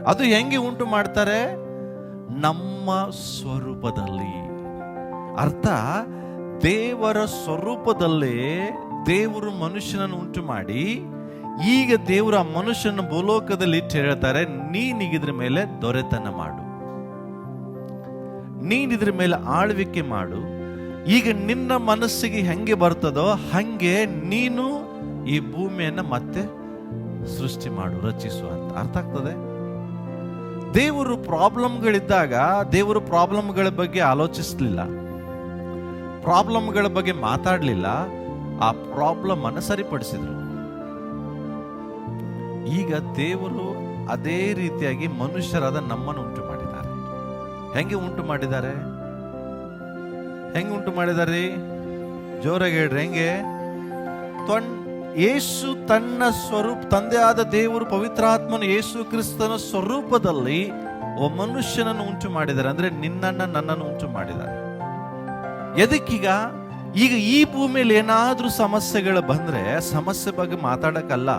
ಅದು ಹೆಂಗೆ ಉಂಟು ಮಾಡ್ತಾರೆ? ನಮ್ಮ ಸ್ವರೂಪದಲ್ಲಿ. ಅರ್ಥ, ದೇವರ ಸ್ವರೂಪದಲ್ಲೇ ದೇವರು ಮನುಷ್ಯನನ್ನು ಉಂಟು ಮಾಡಿ, ಈಗ ದೇವರು ಆ ಮನುಷ್ಯನ ಭೂಲೋಕದಲ್ಲಿ ಇಟ್ಟು ಹೇಳ್ತಾರೆ, ನೀನಿದ್ರ ಮೇಲೆ ದೊರೆತನ ಮಾಡು, ನೀನಿದ್ರ ಮೇಲೆ ಆಳ್ವಿಕೆ ಮಾಡು. ಈಗ ನಿನ್ನ ಮನಸ್ಸಿಗೆ ಹೆಂಗೆ ಬರ್ತದೋ ಹಂಗೆ ನೀನು ಈ ಭೂಮಿಯನ್ನ ಮತ್ತೆ ಸೃಷ್ಟಿ ಮಾಡು, ರಚಿಸು ಅಂತ. ಅರ್ಥ ಆಗ್ತದೆ? ದೇವರು ಪ್ರಾಬ್ಲಮ್ಗಳಿದ್ದಾಗ ದೇವರು ಪ್ರಾಬ್ಲಮ್ಗಳ ಬಗ್ಗೆ ಆಲೋಚಿಸಲಿಲ್ಲ, ಪ್ರಾಬ್ಲಮ್ಗಳ ಬಗ್ಗೆ ಮಾತಾಡಲಿಲ್ಲ, ಆ ಪ್ರಾಬ್ಲಮ್ ಅನ್ನು ಸರಿಪಡಿಸಿದ್ರು. ಈಗ ದೇವರು ಅದೇ ರೀತಿಯಾಗಿ ಮನುಷ್ಯರಾದ ನಮ್ಮನ್ನು ಉಂಟು ಮಾಡಿದ್ದಾರೆ. ಹೆಂಗೆ ಉಂಟು ಮಾಡಿದ್ದಾರೆ? ಹೆಂಗ್ ಉಂಟು ಮಾಡಿದಾರ್ರಿ? ಜೋರಾಗಿ ಹೇಳ್ರಿ, ಹೆಂಗೆ? ಯೇಸು ತನ್ನ ಸ್ವರೂಪ, ತಂದೆಯಾದ ದೇವರು ಪವಿತ್ರಾತ್ಮನ ಯೇಸು ಕ್ರಿಸ್ತನ ಸ್ವರೂಪದಲ್ಲಿ ಒಬ್ಬ ಮನುಷ್ಯನನ್ನು ಉಂಟು ಮಾಡಿದ್ದಾರೆ. ಅಂದ್ರೆ ನಿನ್ನನ್ನು ನನ್ನನ್ನು ಉಂಟು ಮಾಡಿದ್ದಾರೆ. ಎದಕ್ಕೀಗ? ಈಗ ಈ ಭೂಮಿಯಲ್ಲಿ ಏನಾದ್ರೂ ಸಮಸ್ಯೆಗಳು ಬಂದ್ರೆ ಸಮಸ್ಯೆ ಬಗ್ಗೆ ಮಾತಾಡಕ್ಕಲ್ಲ,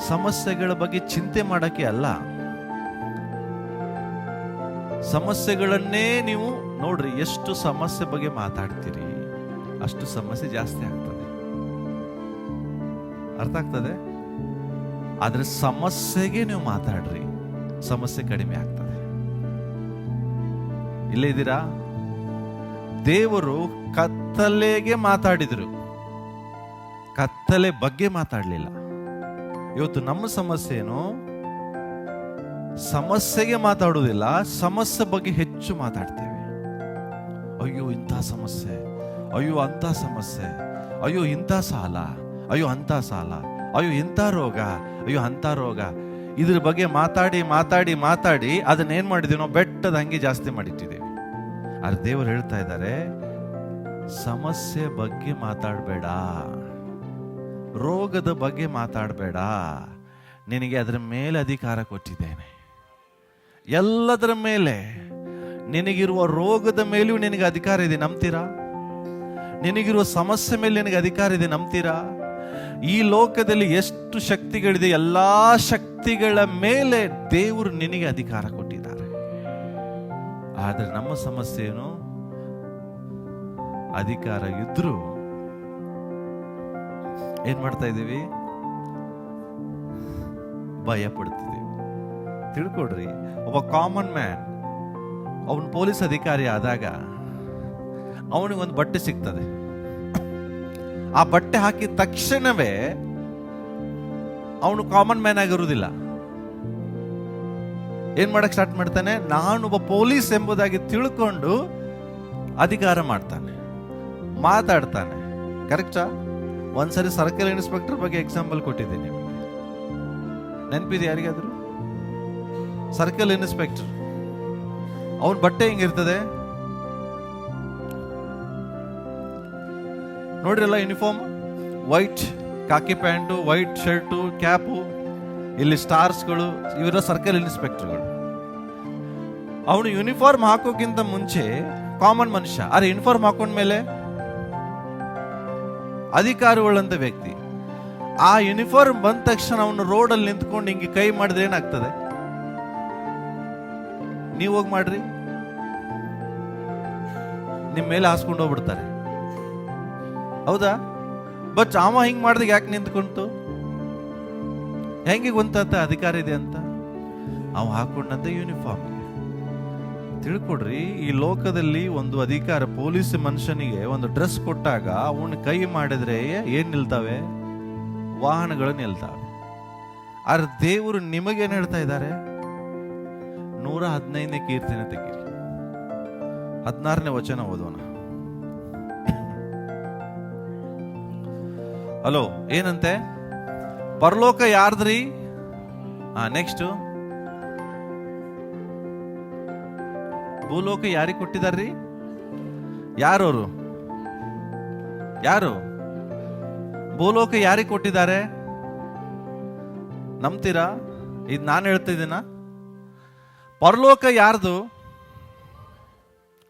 ಸಮಸ್ಯೆಗಳ ಬಗ್ಗೆ ಚಿಂತೆ ಮಾಡಕ್ಕೆ ಅಲ್ಲ. ಸಮಸ್ಯೆಗಳನ್ನೇ ನೀವು ನೋಡ್ರಿ, ಎಷ್ಟು ಸಮಸ್ಯೆ ಬಗ್ಗೆ ಮಾತಾಡ್ತೀರಿ ಅಷ್ಟು ಸಮಸ್ಯೆ ಜಾಸ್ತಿ ಆಗ್ತದೆ. ಅರ್ಥ ಆಗ್ತದೆ? ಆದ್ರೆ ಸಮಸ್ಯೆಗೆ ನೀವು ಮಾತಾಡ್ರಿ, ಸಮಸ್ಯೆ ಕಡಿಮೆ ಆಗ್ತದೆ. ಇಲ್ಲೇ ಇದ್ದೀರಾ? ದೇವರು ಕತ್ತಲೆಗೆ ಮಾತಾಡಿದ್ರು, ಕತ್ತಲೆ ಬಗ್ಗೆ ಮಾತಾಡ್ಲಿಲ್ಲ. ಇವತ್ತು ನಮ್ಮ ಸಮಸ್ಯೆ ಏನು? ಸಮಸ್ಯೆಗೆ ಮಾತಾಡುವುದಿಲ್ಲ, ಸಮಸ್ಯೆ ಬಗ್ಗೆ ಹೆಚ್ಚು ಮಾತಾಡ್ತೇವೆ. ಅಯ್ಯೋ ಇಂಥ ಸಮಸ್ಯೆ, ಅಯ್ಯೋ ಅಂತ ಸಮಸ್ಯೆ, ಅಯ್ಯೋ ಇಂಥ ಸಾಲ, ಅಯ್ಯೋ ಅಂತ ಸಾಲ, ಅಯ್ಯೋ ಇಂಥ ರೋಗ, ಅಯ್ಯೋ ಅಂತ ರೋಗ. ಇದ್ರ ಬಗ್ಗೆ ಮಾತಾಡಿ ಮಾತಾಡಿ ಮಾತಾಡಿ ಅದನ್ನೇನ್ ಮಾಡಿದೀವಿ ನಾವು? ಬೆಟ್ಟದ ಹಂಗೆ ಜಾಸ್ತಿ ಮಾಡಿಟ್ಟಿದ್ದೇವೆ. ಆದ್ರೆ ದೇವರು ಹೇಳ್ತಾ ಇದ್ದಾರೆ, ಸಮಸ್ಯೆ ಬಗ್ಗೆ ಮಾತಾಡಬೇಡ, ರೋಗದ ಬಗ್ಗೆ ಮಾತಾಡಬೇಡ, ನಿನಗೆ ಅದರ ಮೇಲೆ ಅಧಿಕಾರ ಕೊಟ್ಟಿದ್ದೇನೆ. ಎಲ್ಲದರ ಮೇಲೆ, ನಿನಗಿರುವ ರೋಗದ ಮೇಲೂ ನಿನಗೆ ಅಧಿಕಾರ ಇದೆ, ನಂಬ್ತೀರಾ? ನಿನಗಿರುವ ಸಮಸ್ಯೆ ಮೇಲೆ ನಿನಗೆ ಅಧಿಕಾರ ಇದೆ, ನಂಬ್ತೀರಾ? ಈ ಲೋಕದಲ್ಲಿ ಎಷ್ಟು ಶಕ್ತಿಗಳಿದೆ, ಎಲ್ಲಾ ಶಕ್ತಿಗಳ ಮೇಲೆ ದೇವರು ನಿನಗೆ ಅಧಿಕಾರ ಕೊಟ್ಟಿದ್ದಾರೆ. ಆದ್ರೆ ನಮ್ಮ ಸಮಸ್ಯೆ ಏನು? ಅಧಿಕಾರ ಇದ್ರೂ ಏನ್ ಮಾಡ್ತಾ ಇದ್ದೀವಿ? ಭಯ ಪಡ್ತಿದ್ದೀವಿ. ತಿಳ್ಕೊಡ್ರಿ, ಒಬ್ಬ ಕಾಮನ್ ಮ್ಯಾನ್ ಅವನು ಪೊಲೀಸ್ ಅಧಿಕಾರಿ ಆದಾಗ ಅವನಿಗೊಂದು ಬಟ್ಟೆ ಸಿಗ್ತದೆ. ಆ ಬಟ್ಟೆ ಹಾಕಿದ ತಕ್ಷಣವೇ ಅವನು ಕಾಮನ್ ಮ್ಯಾನ್ ಆಗಿರುವುದಿಲ್ಲ. ಏನ್ ಮಾಡಕ್ ಸ್ಟಾರ್ಟ್ ಮಾಡ್ತಾನೆ? ನಾನೊಬ್ಬ ಪೊಲೀಸ್ ಎಂಬುದಾಗಿ ತಿಳ್ಕೊಂಡು ಅಧಿಕಾರ ಮಾಡ್ತಾನೆ, ಮಾತಾಡ್ತಾನೆ. ಕರೆಕ್ಟಾ? ಒಂದ್ಸರಿ ಸರ್ಕಲ್ ಇನ್ಸ್ಪೆಕ್ಟರ್ ಬಗ್ಗೆ ಎಕ್ಸಾಂಪಲ್ ಕೊಟ್ಟಿದ್ದೀನಿ, ನೆನಪಿದೆ ಯಾರಿಗಾದ್ರು? ಸರ್ಕಲ್ ಇನ್ಸ್ಪೆಕ್ಟರ್ ಅವನ್ ಬಟ್ಟೆ ಹೆಂಗಿರ್ತದೆ ನೋಡ್ರಲ್ಲ, ಯೂನಿಫಾರ್ಮ್, ವೈಟ್ ಕಾಕಿ ಪ್ಯಾಂಟು, ವೈಟ್ ಶರ್ಟು, ಕ್ಯಾಪು, ಇಲ್ಲಿ ಸ್ಟಾರ್ಸ್ಗಳು, ಇವರ ಸರ್ಕಲ್ ಇನ್ಸ್ಪೆಕ್ಟರ್ಗಳು. ಅವನು ಯೂನಿಫಾರ್ಮ್ ಹಾಕೋಕ್ಕಿಂತ ಮುಂಚೆ ಕಾಮನ್ ಮನುಷ್ಯ. ಅರೆ ಯೂನಿಫಾರ್ಮ್ ಹಾಕೊಂಡ್ಮೇಲೆ ಅಧಿಕಾರಿಗಳಂತ ವ್ಯಕ್ತಿ. ಆ ಯೂನಿಫಾರ್ಮ್ ಬಂದ ತಕ್ಷಣ ಅವನು ರೋಡಲ್ಲಿ ನಿಂತ್ಕೊಂಡು ಹಿಂಗೆ ಕೈ ಮಾಡಿದ್ರೆ ಏನಾಗ್ತದೆ? ನೀವು ಹೋಗಿ ಮಾಡ್ರಿ, ನಿಮ್ಮ ಮೇಲೆ ಹಾಸ್ಕೊಂಡು ಹೋಗ್ಬಿಡ್ತಾರೆ. ಹೌದಾ? ಬಟ್ ಅವ ಹಿಂಗ್ ಮಾಡಿದಾಗ ಯಾಕೆ ನಿಂತ್ಕೊಂತು? ಹೆಂಗೆ ಗೊತ್ತ ಅಧಿಕಾರ ಇದೆ ಅಂತ? ಅವ ಹಾಕೊಂಡಂತ ಯೂನಿಫಾರ್ಮ್. ತಿಳ್ಕೊಡ್ರಿ, ಈ ಲೋಕದಲ್ಲಿ ಒಂದು ಅಧಿಕಾರ, ಪೊಲೀಸ್ ಮನುಷ್ಯನಿಗೆ ಒಂದು ಡ್ರೆಸ್ ಕೊಟ್ಟಾಗ ಅವನು ಕೈ ಮಾಡಿದ್ರೆ ಏನ್ ನಿಲ್ತಾವೆ? ವಾಹನಗಳು ನಿಲ್ತಾವೆ. ಆದ್ರೆ ದೇವರು ನಿಮಗೇನ್ ಹೇಳ್ತಾ ಇದ್ದಾರೆ? 115ನೇ ಕೀರ್ತನೆ ತೆಗೀರಿ, 16ನೇ ವಚನ ಓದೋಣ. ಹಲೋ, ಏನಂತೆ? ಪರಲೋಕ ಯಾರ್ದ್ರಿ? ನೆಕ್ಸ್ಟ್, ಭೂಲೋಕ ಯಾರಿಗೆ ಕೊಟ್ಟಿದಾರ್ರಿ? ಯಾರವರು? ಯಾರು? ಭೂಲೋಕ ಯಾರಿಗೆ ಕೊಟ್ಟಿದ್ದಾರೆ? ನಂಬ್ತೀರಾ? ಇದು ನಾನು ಹೇಳ್ತಿದ್ದೀನ? ಪರಲೋಕ ಯಾರ್ದು?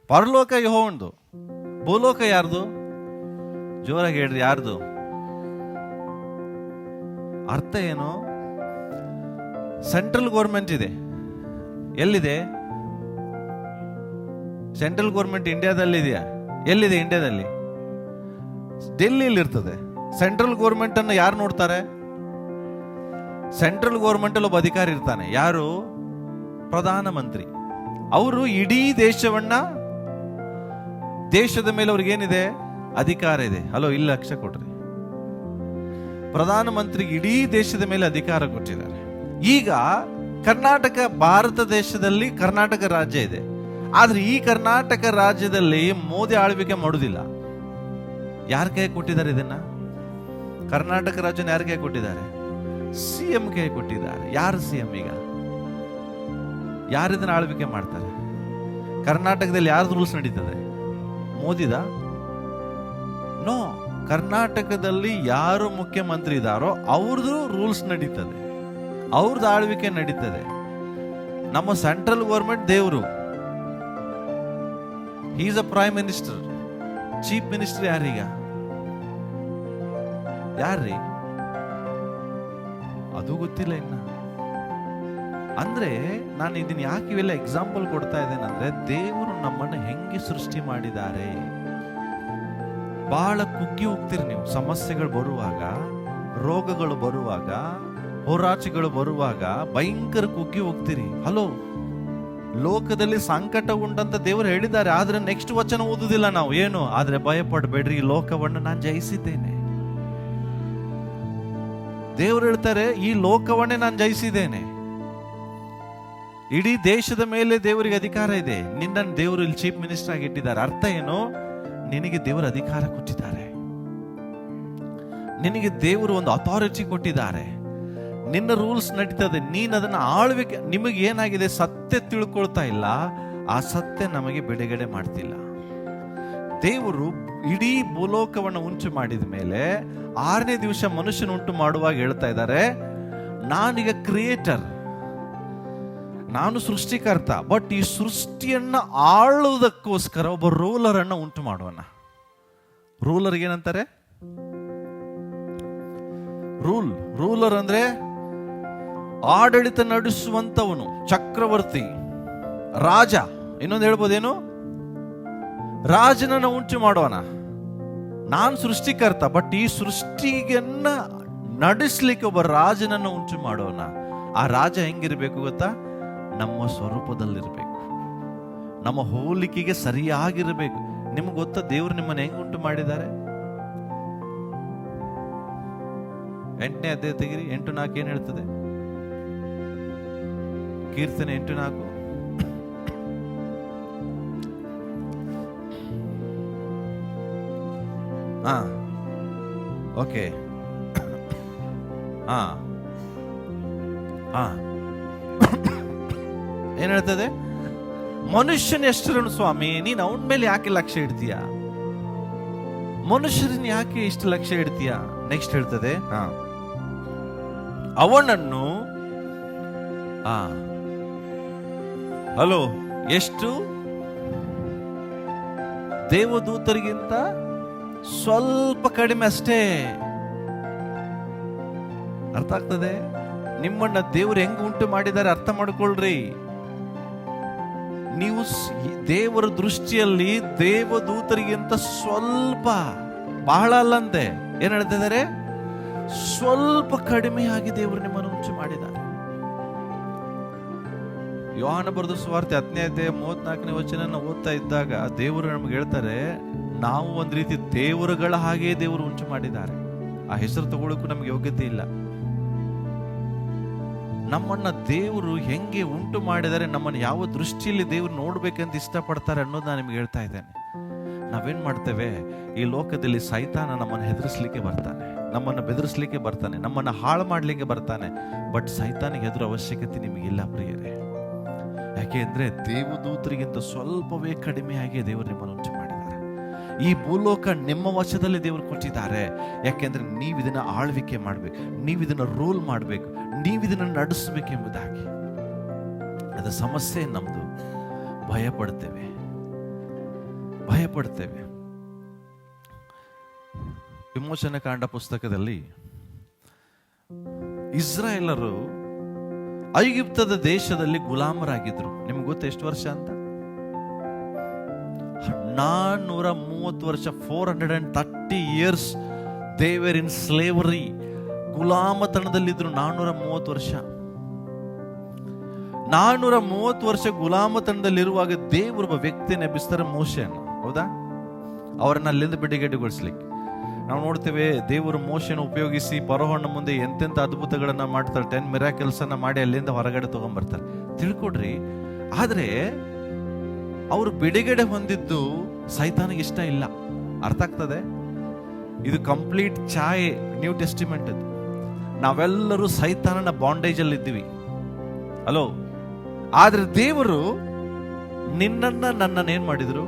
ಪರಲೋಕ ಯೆಹೋವನದು. ಭೂಲೋಕ ಯಾರ್ದು? ಜೋರಾಗಿ ಹೇಳ್ರಿ, ಯಾರ್ದು? ಅರ್ಥ ಏನು? ಸೆಂಟ್ರಲ್ ಗೌರ್ಮೆಂಟ್ ಇದೆ. ಎಲ್ಲಿದೆ ಸೆಂಟ್ರಲ್ ಗೌರ್ಮೆಂಟ್? ಇಂಡಿಯಾದಲ್ಲಿ ಇದೆಯಾ? ಎಲ್ಲಿದೆ ಇಂಡಿಯಾದಲ್ಲಿ? ಡೆಲ್ಲಿಯಲ್ಲಿ ಇರ್ತದೆ. ಸೆಂಟ್ರಲ್ ಗೌರ್ಮೆಂಟ್ ಅನ್ನು ಯಾರು ನೋಡ್ತಾರೆ? ಸೆಂಟ್ರಲ್ ಗೌರ್ಮೆಂಟ್ ಅಲ್ಲಿ ಒಬ್ಬ ಅಧಿಕಾರಿ ಇರ್ತಾನೆ. ಯಾರು? ಪ್ರಧಾನಮಂತ್ರಿ. ಅವರು ಇಡೀ ದೇಶದ ಮೇಲೆ ಅವ್ರಿಗೇನಿದೆ? ಅಧಿಕಾರ ಇದೆ. ಹಲೋ, ಇಲ್ಲ ಲಕ್ಷ ಕೊಟ್ರಿ. ಪ್ರಧಾನಮಂತ್ರಿಗೆ ಇಡೀ ದೇಶದ ಮೇಲೆ ಅಧಿಕಾರ ಕೊಟ್ಟಿದ್ದಾರೆ. ಈಗ ಕರ್ನಾಟಕ, ಭಾರತ ದೇಶದಲ್ಲಿ ಕರ್ನಾಟಕ ರಾಜ್ಯ ಇದೆ. ಆದ್ರೆ ಈ ಕರ್ನಾಟಕ ರಾಜ್ಯದಲ್ಲಿ ಮೋದಿ ಆಳ್ವಿಕೆ ಮಾಡುವುದಿಲ್ಲ. ಯಾರ ಕೈ ಕೊಟ್ಟಿದ್ದಾರೆ ಇದನ್ನ? ಕರ್ನಾಟಕ ರಾಜ್ಯನ ಯಾರ ಕೈ ಕೊಟ್ಟಿದ್ದಾರೆ? ಸಿಎಂ ಕೈ ಕೊಟ್ಟಿದ್ದಾರೆ. ಯಾರು ಸಿಎಂ? ಈಗ ಯಾರಿದನ್ನ ಆಳ್ವಿಕೆ ಮಾಡ್ತಾರೆ? ಕರ್ನಾಟಕದಲ್ಲಿ ಯಾರ್ದು ರೂಲ್ಸ್ ನಡೀತದೆ? ಮೋದಿದ? ನೋ. ಕರ್ನಾಟಕದಲ್ಲಿ ಯಾರು ಮುಖ್ಯಮಂತ್ರಿ ಇದ್ದಾರೋ ಅವ್ರದ್ದು ರೂಲ್ಸ್ ನಡೀತದೆ, ಅವ್ರದ್ದು ಆಳ್ವಿಕೆ ನಡೀತದೆ. ನಮ್ಮ ಸೆಂಟ್ರಲ್ ಗೌರ್ಮೆಂಟ್ ದೇವರು. Is a prime minister. Chief minister ಯಾರೀಗ? ಯಾರ್ರೀ? ಅದು ಗೊತ್ತಿಲ್ಲ ಇನ್ನ. ಅಂದ್ರೆ ನಾನು ಇದನ್ನ ಯಾಕೆ ಇವೆಲ್ಲ ಎಕ್ಸಾಂಪಲ್ ಕೊಡ್ತಾ ಇದ್ದೇನೆ ಅಂದ್ರೆ, ದೇವರು ನಮ್ಮನ್ನು ಹೆಂಗೆ ಸೃಷ್ಟಿ ಮಾಡಿದ್ದಾರೆ. ಬಹಳ ಕುಗ್ಗಿ ಹೋಗ್ತೀರಿ ನೀವು. ಸಮಸ್ಯೆಗಳು ಬರುವಾಗ, ರೋಗಗಳು ಬರುವಾಗ, ಹೋರಾಟಗಳು ಬರುವಾಗ ಭಯಂಕರ ಕುಗ್ಗಿ ಹೋಗ್ತೀರಿ. ಹಲೋ, ಲೋಕದಲ್ಲಿ ಸಂಕಟ ಉಂಟಂತ ದೇವರು ಹೇಳಿದ್ದಾರೆ. ಆದ್ರೆ ನೆಕ್ಸ್ಟ್ ವಚನ ಓದುದಿಲ್ಲ ನಾವು. ಏನು? ಆದ್ರೆ ಭಯಪಡಬೇಡ್ರಿ, ಈ ಲೋಕವನ್ನು ನಾನು ಜಯಿಸಿದ್ದೇನೆ. ದೇವರು ಹೇಳ್ತಾರೆ, ಈ ಲೋಕವನ್ನೇ ನಾನು ಜಯಿಸಿದ್ದೇನೆ. ಇಡೀ ದೇಶದ ಮೇಲೆ ದೇವರಿಗೆ ಅಧಿಕಾರ ಇದೆ. ನಿನ್ನನ್ನು ದೇವರು ಇಲ್ಲಿ ಚೀಫ್ ಮಿನಿಸ್ಟರ್ ಆಗಿ ಇಟ್ಟಿದ್ದಾರೆ. ಅರ್ಥ ಏನು? ನಿನಗೆ ದೇವರ ಅಧಿಕಾರ ಕೊಟ್ಟಿದ್ದಾರೆ, ನಿನಗೆ ದೇವರು ಒಂದು ಅಥಾರಿಟಿ ಕೊಟ್ಟಿದ್ದಾರೆ. ನಿನ್ನ ರೂಲ್ಸ್ ನಡೀತದೆ, ನೀನು ಅದನ್ನ ಆಳ್ವಿಕೆ. ನಿಮಗೆ ಏನಾಗಿದೆ? ಸತ್ಯ ತಿಳ್ಕೊಳ್ತಾ ಇಲ್ಲ. ಆ ಸತ್ಯ ನಮಗೆ ಬಿಡುಗಡೆ ಮಾಡ್ತಿಲ್ಲ. ದೇವರು ಇಡೀ ಭೂಲೋಕವನ್ನು ಉಂಟು ಮಾಡಿದ ಮೇಲೆ 6ನೇ ದಿವಸ ಮನುಷ್ಯನ ಉಂಟು ಮಾಡುವಾಗ ಹೇಳ್ತಾ ಇದ್ದಾರೆ, ನಾನೀಗ ಕ್ರಿಯೇಟರ್, ನಾನು ಸೃಷ್ಟಿಕರ್ತ. ಬಟ್ ಈ ಸೃಷ್ಟಿಯನ್ನ ಆಳುವುದಕ್ಕೋಸ್ಕರ ಒಬ್ಬ ರೂಲರ್ ಅನ್ನ ಉಂಟು ಮಾಡೋಣ. ರೂಲರ್ ಏನಂತಾರೆ? ರೂಲರ್ ಅಂದ್ರೆ ಆಡಳಿತ ನಡೆಸುವಂತವನು, ಚಕ್ರವರ್ತಿ, ರಾಜ. ಇನ್ನೊಂದು ಹೇಳ್ಬೋದೇನು? ರಾಜನನ್ನ ಉಂಟು ಮಾಡೋಣ. ನಾನು ಸೃಷ್ಟಿಕರ್ತ, ಬಟ್ ಈ ಸೃಷ್ಟಿಯನ್ನ ನಡೆಸಲಿಕ್ಕೆ ಒಬ್ಬ ರಾಜನನ್ನ ಉಂಟು ಮಾಡೋಣ. ಆ ರಾಜ ಹೆಂಗಿರ್ಬೇಕು ಗೊತ್ತಾ? ನಮ್ಮ ಸ್ವರೂಪದಲ್ಲಿರ್ಬೇಕು, ನಮ್ಮ ಹೋಲಿಕೆಗೆ ಸರಿಯಾಗಿರ್ಬೇಕು. ನಿಮ್ಗೆ ಗೊತ್ತಾ ದೇವರು ನಿಮ್ಮನ್ನು ಹೆಂಗ್ ಉಂಟು ಮಾಡಿದ್ದಾರೆ? 8ನೇ ಅಧ್ಯಾಯ ತೆಗಿರಿ. 8:4 ಏನ್ ಹೇಳ್ತದೆ? ಕೀರ್ತನೆ 8:4. ಓಕೆ. ಏನ್ ಹೇಳ್ತದೆ? ಮನುಷ್ಯನ ಹೆಸರನ್ನು ಸ್ವಾಮಿ ನೀನು ಅವನ ಮೇಲೆ ಯಾಕೆ ಲಕ್ಷ್ಯ ಇಡ್ತೀಯ? ಮನುಷ್ಯರನ್ನ ಯಾಕೆ ಇಷ್ಟು ಲಕ್ಷ್ಯ ಇಡ್ತೀಯ? ನೆಕ್ಸ್ಟ್ ಹೇಳ್ತದೆ, ಅವನನ್ನು ಹಲೋ ಎಷ್ಟು ದೇವದೂತರಿಗಿಂತ ಸ್ವಲ್ಪ ಕಡಿಮೆ ಅಷ್ಟೇ. ಅರ್ಥ ಆಗ್ತದೆ? ನಿಮ್ಮನ್ನ ದೇವರು ಹೆಂಗ್ ಉಂಟು ಮಾಡಿದ್ದಾರೆ ಅರ್ಥ ಮಾಡ್ಕೊಳ್ರಿ. ನೀವು ದೇವರ ದೃಷ್ಟಿಯಲ್ಲಿ ದೇವದೂತರಿಗಿಂತ ಸ್ವಲ್ಪ, ಬಹಳ ಅಲ್ಲಂತೆ. ಏನ್ ಹೇಳ್ತಿದ್ದಾರೆ? ಸ್ವಲ್ಪ ಕಡಿಮೆಯಾಗಿ ದೇವರು ನಿಮ್ಮನ್ನು ಉಂಟು ಮಾಡಿದ್ದಾರೆ. ಯೋಹಾನ ಬರೆದ ಸುವಾರ್ತೆ 10ನೇ ಅಧ್ಯಾಯ 34ನೇ ವಚನ ಓದ್ತಾ ಇದ್ದಾಗ ದೇವರು ನಮ್ಗೆ ಹೇಳ್ತಾರೆ, ನಾವು ಒಂದ್ ರೀತಿ ದೇವರುಗಳ ಹಾಗೆ ದೇವರು ಉಂಟು ಮಾಡಿದ್ದಾರೆ. ಆ ಹೆಸರು ತಗೊಳ್ಳಕ್ಕೂ ನಮ್ಗೆ ಯೋಗ್ಯತೆ ಇಲ್ಲ. ನಮ್ಮನ್ನ ದೇವರು ಹೆಂಗೆ ಉಂಟು ಮಾಡಿದ್ದಾರೆ, ನಮ್ಮನ್ನು ಯಾವ ದೃಷ್ಟಿಯಲ್ಲಿ ದೇವರು ನೋಡ್ಬೇಕಂತ ಇಷ್ಟಪಡ್ತಾರೆ ಅನ್ನೋದು ನಾನು ನಿಮ್ಗೆ ಹೇಳ್ತಾ ಇದ್ದೇನೆ. ನಾವೇನ್ ಮಾಡ್ತೇವೆ? ಈ ಲೋಕದಲ್ಲಿ ಸೈತಾನ ನಮ್ಮನ್ನು ಹೆದರಿಸ್ಲಿಕ್ಕೆ ಬರ್ತಾನೆ, ನಮ್ಮನ್ನು ಬೆದರಿಸ್ಲಿಕ್ಕೆ ಬರ್ತಾನೆ, ನಮ್ಮನ್ನ ಹಾಳು ಮಾಡ್ಲಿಕ್ಕೆ ಬರ್ತಾನೆ. ಬಟ್ ಸೈತಾನಿಗೆ ಹೆದರೋ ಅವಶ್ಯಕತೆ ನಿಮಗಿಲ್ಲ ಪ್ರಿಯರೇ. ಯಾಕೆ ಅಂದ್ರೆ ದೇವದೂತರಿಗಿಂತ ಸ್ವಲ್ಪವೇ ಕಡಿಮೆಯಾಗಿ ದೇವರು ನಿಮ್ಮನ್ನು ಉಂಟು ಮಾಡಿದ್ದಾರೆ. ಈ ಭೂಲೋಕ ನಿಮ್ಮ ವಶದಲ್ಲಿ ದೇವರು ಕೊಟ್ಟಿದ್ದಾರೆ. ಯಾಕೆಂದ್ರೆ ನೀವಿದನ್ನ ಆಳ್ವಿಕೆ ಮಾಡ್ಬೇಕು, ನೀವಿದನ್ನ ರೂಲ್ ಮಾಡ್ಬೇಕು, ನೀವಿದನ್ನ ನಡೆಸಬೇಕೆಂಬುದಾಗಿ. ಅದ ಸಮಸ್ಯೆ ನಮ್ದು. ಭಯಪಡ್ತೇವೆ. ವಿಮೋಚನ ಕಾಂಡ ಪುಸ್ತಕದಲ್ಲಿ ಇಸ್ರಾಯೇಲರು ಐಗುಪ್ತದ ದೇಶದಲ್ಲಿ ಗುಲಾಮರಾಗಿದ್ರು. ನಿಮ್ಗೆ ಗೊತ್ತ ಎಷ್ಟು ವರ್ಷ ಅಂತ? 430 ವರ್ಷ. 430 years they were in slavery. ಗುಲಾಮತನದಲ್ಲಿದ್ರು 430 ವರ್ಷ. 430 ವರ್ಷ ಗುಲಾಮತನದಲ್ಲಿರುವಾಗ ದೇವರು ಒಬ್ಬ ವ್ಯಕ್ತಿಯನ್ನು ಎಬ್ಬಿಸ್ತಾರೆ, ಮೋಶೆಯನ್ನು. ಹೌದಾ? ಅವರನ್ನ ಅಲ್ಲಿಂದ ಬಿಡುಗಡೆಗೊಳಿಸ್ಲಿಕ್ಕೆ ನಾವು ನೋಡ್ತೇವೆ. ದೇವರು ಮೋಶೆನ ಉಪಯೋಗಿಸಿ ಫರೋಹನ ಮುಂದೆ ಎಂತೆಂಥ ಅದ್ಭುತಗಳನ್ನ ಮಾಡ್ತಾರೆ. 10 ಮಿರಾಕಲ್ಸ್ ಅನ್ನ ಮಾಡಿ ಅಲ್ಲಿಂದ ಹೊರಗಡೆ ತಗೊಂಡ್ಬರ್ತಾರೆ. ತಿಳ್ಕೊಡ್ರಿ. ಆದ್ರೆ ಅವರು ಬಿಡುಗಡೆ ಹೊಂದಿದ್ದು ಸೈತಾನಿಗೆ ಇಷ್ಟ ಇಲ್ಲ. ಅರ್ಥ ಆಗ್ತದೆ? ಇದು ಕಂಪ್ಲೀಟ್ ಛಾಯೆ ನ್ಯೂ ಟೆಸ್ಟಿಮೆಂಟ್. ಅದು ನಾವೆಲ್ಲರೂ ಸೈತಾನನ ಬಾಂಡೇಜ್ ಅಲ್ಲಿ ಇದ್ದೀವಿ. ಹಲೋ. ಆದ್ರೆ ದೇವರು ನಿನ್ನನ್ನ ನನ್ನನ್ನು ಏನ್ ಮಾಡಿದ್ರು?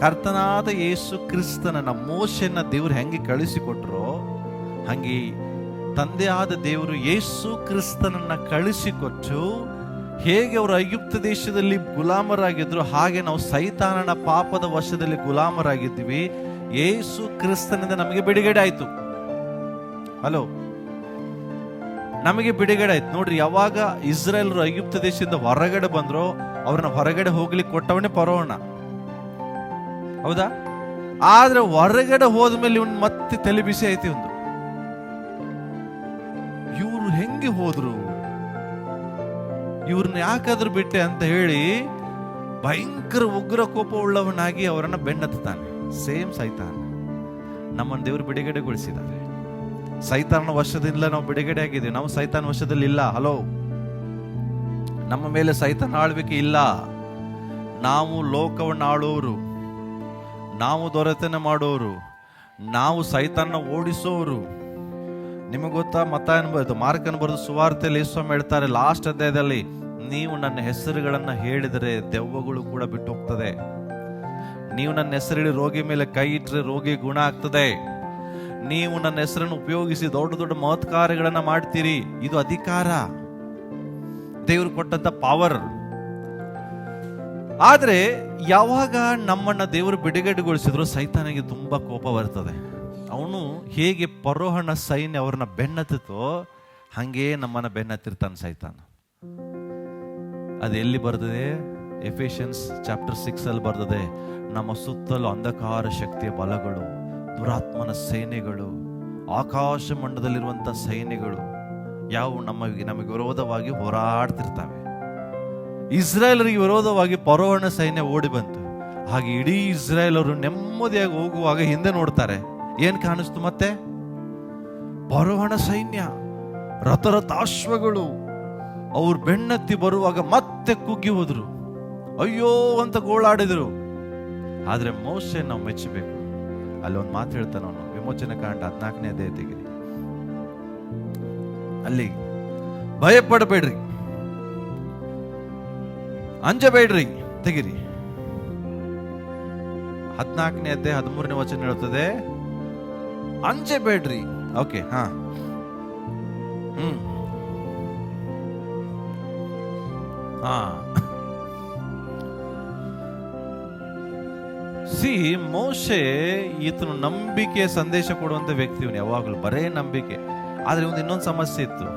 ಕರ್ತನಾದ ಯೇಸು ಕ್ರಿಸ್ತನನ್ನ ಮೋಶೆಯನ್ನ ದೇವರು ಹೆಂಗೆ ಕಳಿಸಿಕೊಟ್ರೋ ಹಂಗೆ ತಂದೆಯಾದ ದೇವರು ಯೇಸು ಕ್ರಿಸ್ತನನ್ನ ಕಳಿಸಿಕೊಟ್ಟು ಹೇಗೆ ಅವರು ಐಗುಪ್ತ ದೇಶದಲ್ಲಿ ಗುಲಾಮರಾಗಿದ್ರು ಹಾಗೆ ನಾವು ಸೈತಾನನ ಪಾಪದ ವಶದಲ್ಲಿ ಗುಲಾಮರಾಗಿದ್ವಿ. ಯೇಸು ಕ್ರಿಸ್ತನಿಂದ ನಮಗೆ ಬಿಡುಗಡೆ ಆಯ್ತು. ಹಲೋ, ನಮಗೆ ಬಿಡುಗಡೆ ಆಯ್ತು. ನೋಡ್ರಿ, ಯಾವಾಗ ಇಸ್ರಾಯೇಲರು ಐಗುಪ್ತ ದೇಶದಿಂದ ಹೊರಗಡೆ ಬಂದ್ರೋ ಅವ್ರನ್ನ ಹೊರಗಡೆ ಹೋಗ್ಲಿಕ್ಕೆ ಕೊಟ್ಟವನೇ ಫರೋಹನ, ಹೌದಾ? ಆದ್ರೆ ಹೊರಗಡೆ ಹೋದ್ಮೇಲೆ ಇವನ್ ಮತ್ತೆ ತಲೆ ಬಿಸಿ ಐತಿ. ಒಂದು ಇವ್ರು ಹೆಂಗೆ ಹೋದ್ರು, ಇವ್ರನ್ನ ಯಾಕಾದ್ರೂ ಬಿಟ್ಟೆ ಅಂತ ಹೇಳಿ ಭಯಂಕರ ಉಗ್ರ ಕೋಪ ಉಳ್ಳವನಾಗಿ ಅವರನ್ನ ಬೆನ್ನತ್ತಾನೆ. ಸೇಮ್ ಸೈತಾನ. ನಮ್ಮನ್ನು ದೇವರು ಬಿಡುಗಡೆಗೊಳಿಸಿದ್ದಾರೆ. ಸೈತಾನ ವಶದಿಂದ ನಾವು ಬಿಡುಗಡೆ ಆಗಿದ್ದೀವಿ. ನಾವು ಸೈತಾನ ವಶದಲ್ಲಿ ಇಲ್ಲ. ಹಲೋ, ನಮ್ಮ ಮೇಲೆ ಸೈತಾನ ಆಳ್ವಿಕೆ ಇಲ್ಲ. ನಾವು ಲೋಕವನ್ನು ಆಳೋರು, ನಾವು ದೊರೆತನ ಮಾಡೋರು, ನಾವು ಸೈತಾನ ಓಡಿಸೋರು. ನಿಮಗೆ ಗೊತ್ತಾ, ಮತ್ತಾಯನ ಬರೆದು ಮಾರ್ಕನ ಬರೆದು ಸುವಾರ್ತೆಯಲ್ಲಿ ಯೇಸು ಹೇಳ್ತಾರೆ ಲಾಸ್ಟ್ ಅಧ್ಯಾಯದಲ್ಲಿ, ನೀವು ನನ್ನ ಹೆಸರುಗಳನ್ನ ಹೇಳಿದರೆ ದೆವ್ವಗಳು ಕೂಡ ಬಿಟ್ಟು ಹೋಗ್ತದೆ. ನೀವು ನನ್ನ ಹೆಸರು ರೋಗಿ ಮೇಲೆ ಕೈ ಇಟ್ಟರೆ ರೋಗಿ ಗುಣ ಆಗ್ತದೆ. ನೀವು ನನ್ನ ಹೆಸರನ್ನು ಉಪಯೋಗಿಸಿ ದೊಡ್ಡ ದೊಡ್ಡ ಮಹತ್ ಕಾರ್ಯಗಳನ್ನ ಮಾಡ್ತೀರಿ. ಇದು ಅಧಿಕಾರ, ದೇವರು ಕೊಟ್ಟಂತ ಪವರ್. ಆದ್ರೆ ಯಾವಾಗ ನಮ್ಮನ್ನ ದೇವರು ಬಿಡುಗಡೆಗೊಳಿಸಿದ್ರು ಸೈತಾನಿಗೆ ತುಂಬಾ ಕೋಪ ಬರ್ತದೆ. ಅವನು ಹೇಗೆ ಫರೋಹನ ಸೈನ್ಯ ಅವ್ರನ್ನ ಬೆನ್ನತ್ತಿತೋ ಹಂಗೇ ನಮ್ಮನ್ನ ಬೆನ್ನತ್ತಿರ್ತಾನೆ ಸೈತಾನ. ಅದು ಎಲ್ಲಿ ಬರ್ತದೆ? ಎಫೆಷಿಯನ್ಸ್ ಚಾಪ್ಟರ್ 6 ಅಲ್ಲಿ ಬರ್ತದೆ, ನಮ್ಮ ಸುತ್ತಲೂ ಅಂಧಕಾರ ಶಕ್ತಿಯ ಬಲಗಳು, ದುರಾತ್ಮನ ಸೈನ್ಯಗಳು, ಆಕಾಶ ಮಂಡಲದಲ್ಲಿರುವಂತ ಸೈನ್ಯಗಳು ಯಾವ ನಮಗೆ ವಿರೋಧವಾಗಿ ಹೋರಾಡ್ತಿರ್ತವೆ. ಇಸ್ರಾಯೇಲರಿಗೆ ವಿರೋಧವಾಗಿ ಫರೋಹನ ಸೈನ್ಯ ಓಡಿ ಬಂತು. ಹಾಗೆ ಇಡೀ ಇಸ್ರಾಯೇಲರು ನೆಮ್ಮದಿಯಾಗಿ ಹೋಗುವಾಗ ಹಿಂದೆ ನೋಡ್ತಾರೆ. ಏನ್ ಕಾಣಿಸ್ತು? ಮತ್ತೆ ಫರೋಹನ ಸೈನ್ಯ, ರಥರಥಾಶ್ವಗಳು ಅವ್ರು ಬೆನ್ನತ್ತಿ ಬರುವಾಗ ಮತ್ತೆ ಕುಗ್ಗಿ ಹೋದ್ರು, ಅಯ್ಯೋ ಅಂತ ಗೋಳಾಡಿದ್ರು. ಆದ್ರೆ ಮೋಶೆ ನಾವು ಮೆಚ್ಚಬೇಕು. ಅಲ್ಲಿ ಒಂದು ಮಾತು ಹೇಳ್ತಾನೆ ಅವನು, ವಿಮೋಚನೆ ಕಾಂಡ 14ನೇ ಅಧ್ಯಾಯ ತೆಗಿರಿ. ಅಲ್ಲಿ ಭಯ ಪಡಬೇಡ್ರಿ, ಅಂಜಬೇಡ್ರಿ, ತೆಗಿರಿ. 14ನೇ ಅಧ್ಯಾಯ 13ನೇ ವಚನ ಹೇಳ್ತದೆ, ಅಂಜಬೇಡ್ರಿ. ಓಕೆ, ಹಾ, ಸಿ ಮೋಶೆ ಈತನು ನಂಬಿಕೆ ಸಂದೇಶ ಕೊಡುವಂತ ವ್ಯಕ್ತಿ. ಇವನು ಯಾವಾಗಲೂ ಬರೇ ನಂಬಿಕೆ. ಆದ್ರೆ ಒಂದು ಇನ್ನೊಂದು ಸಮಸ್ಯೆ ಇತ್ತು.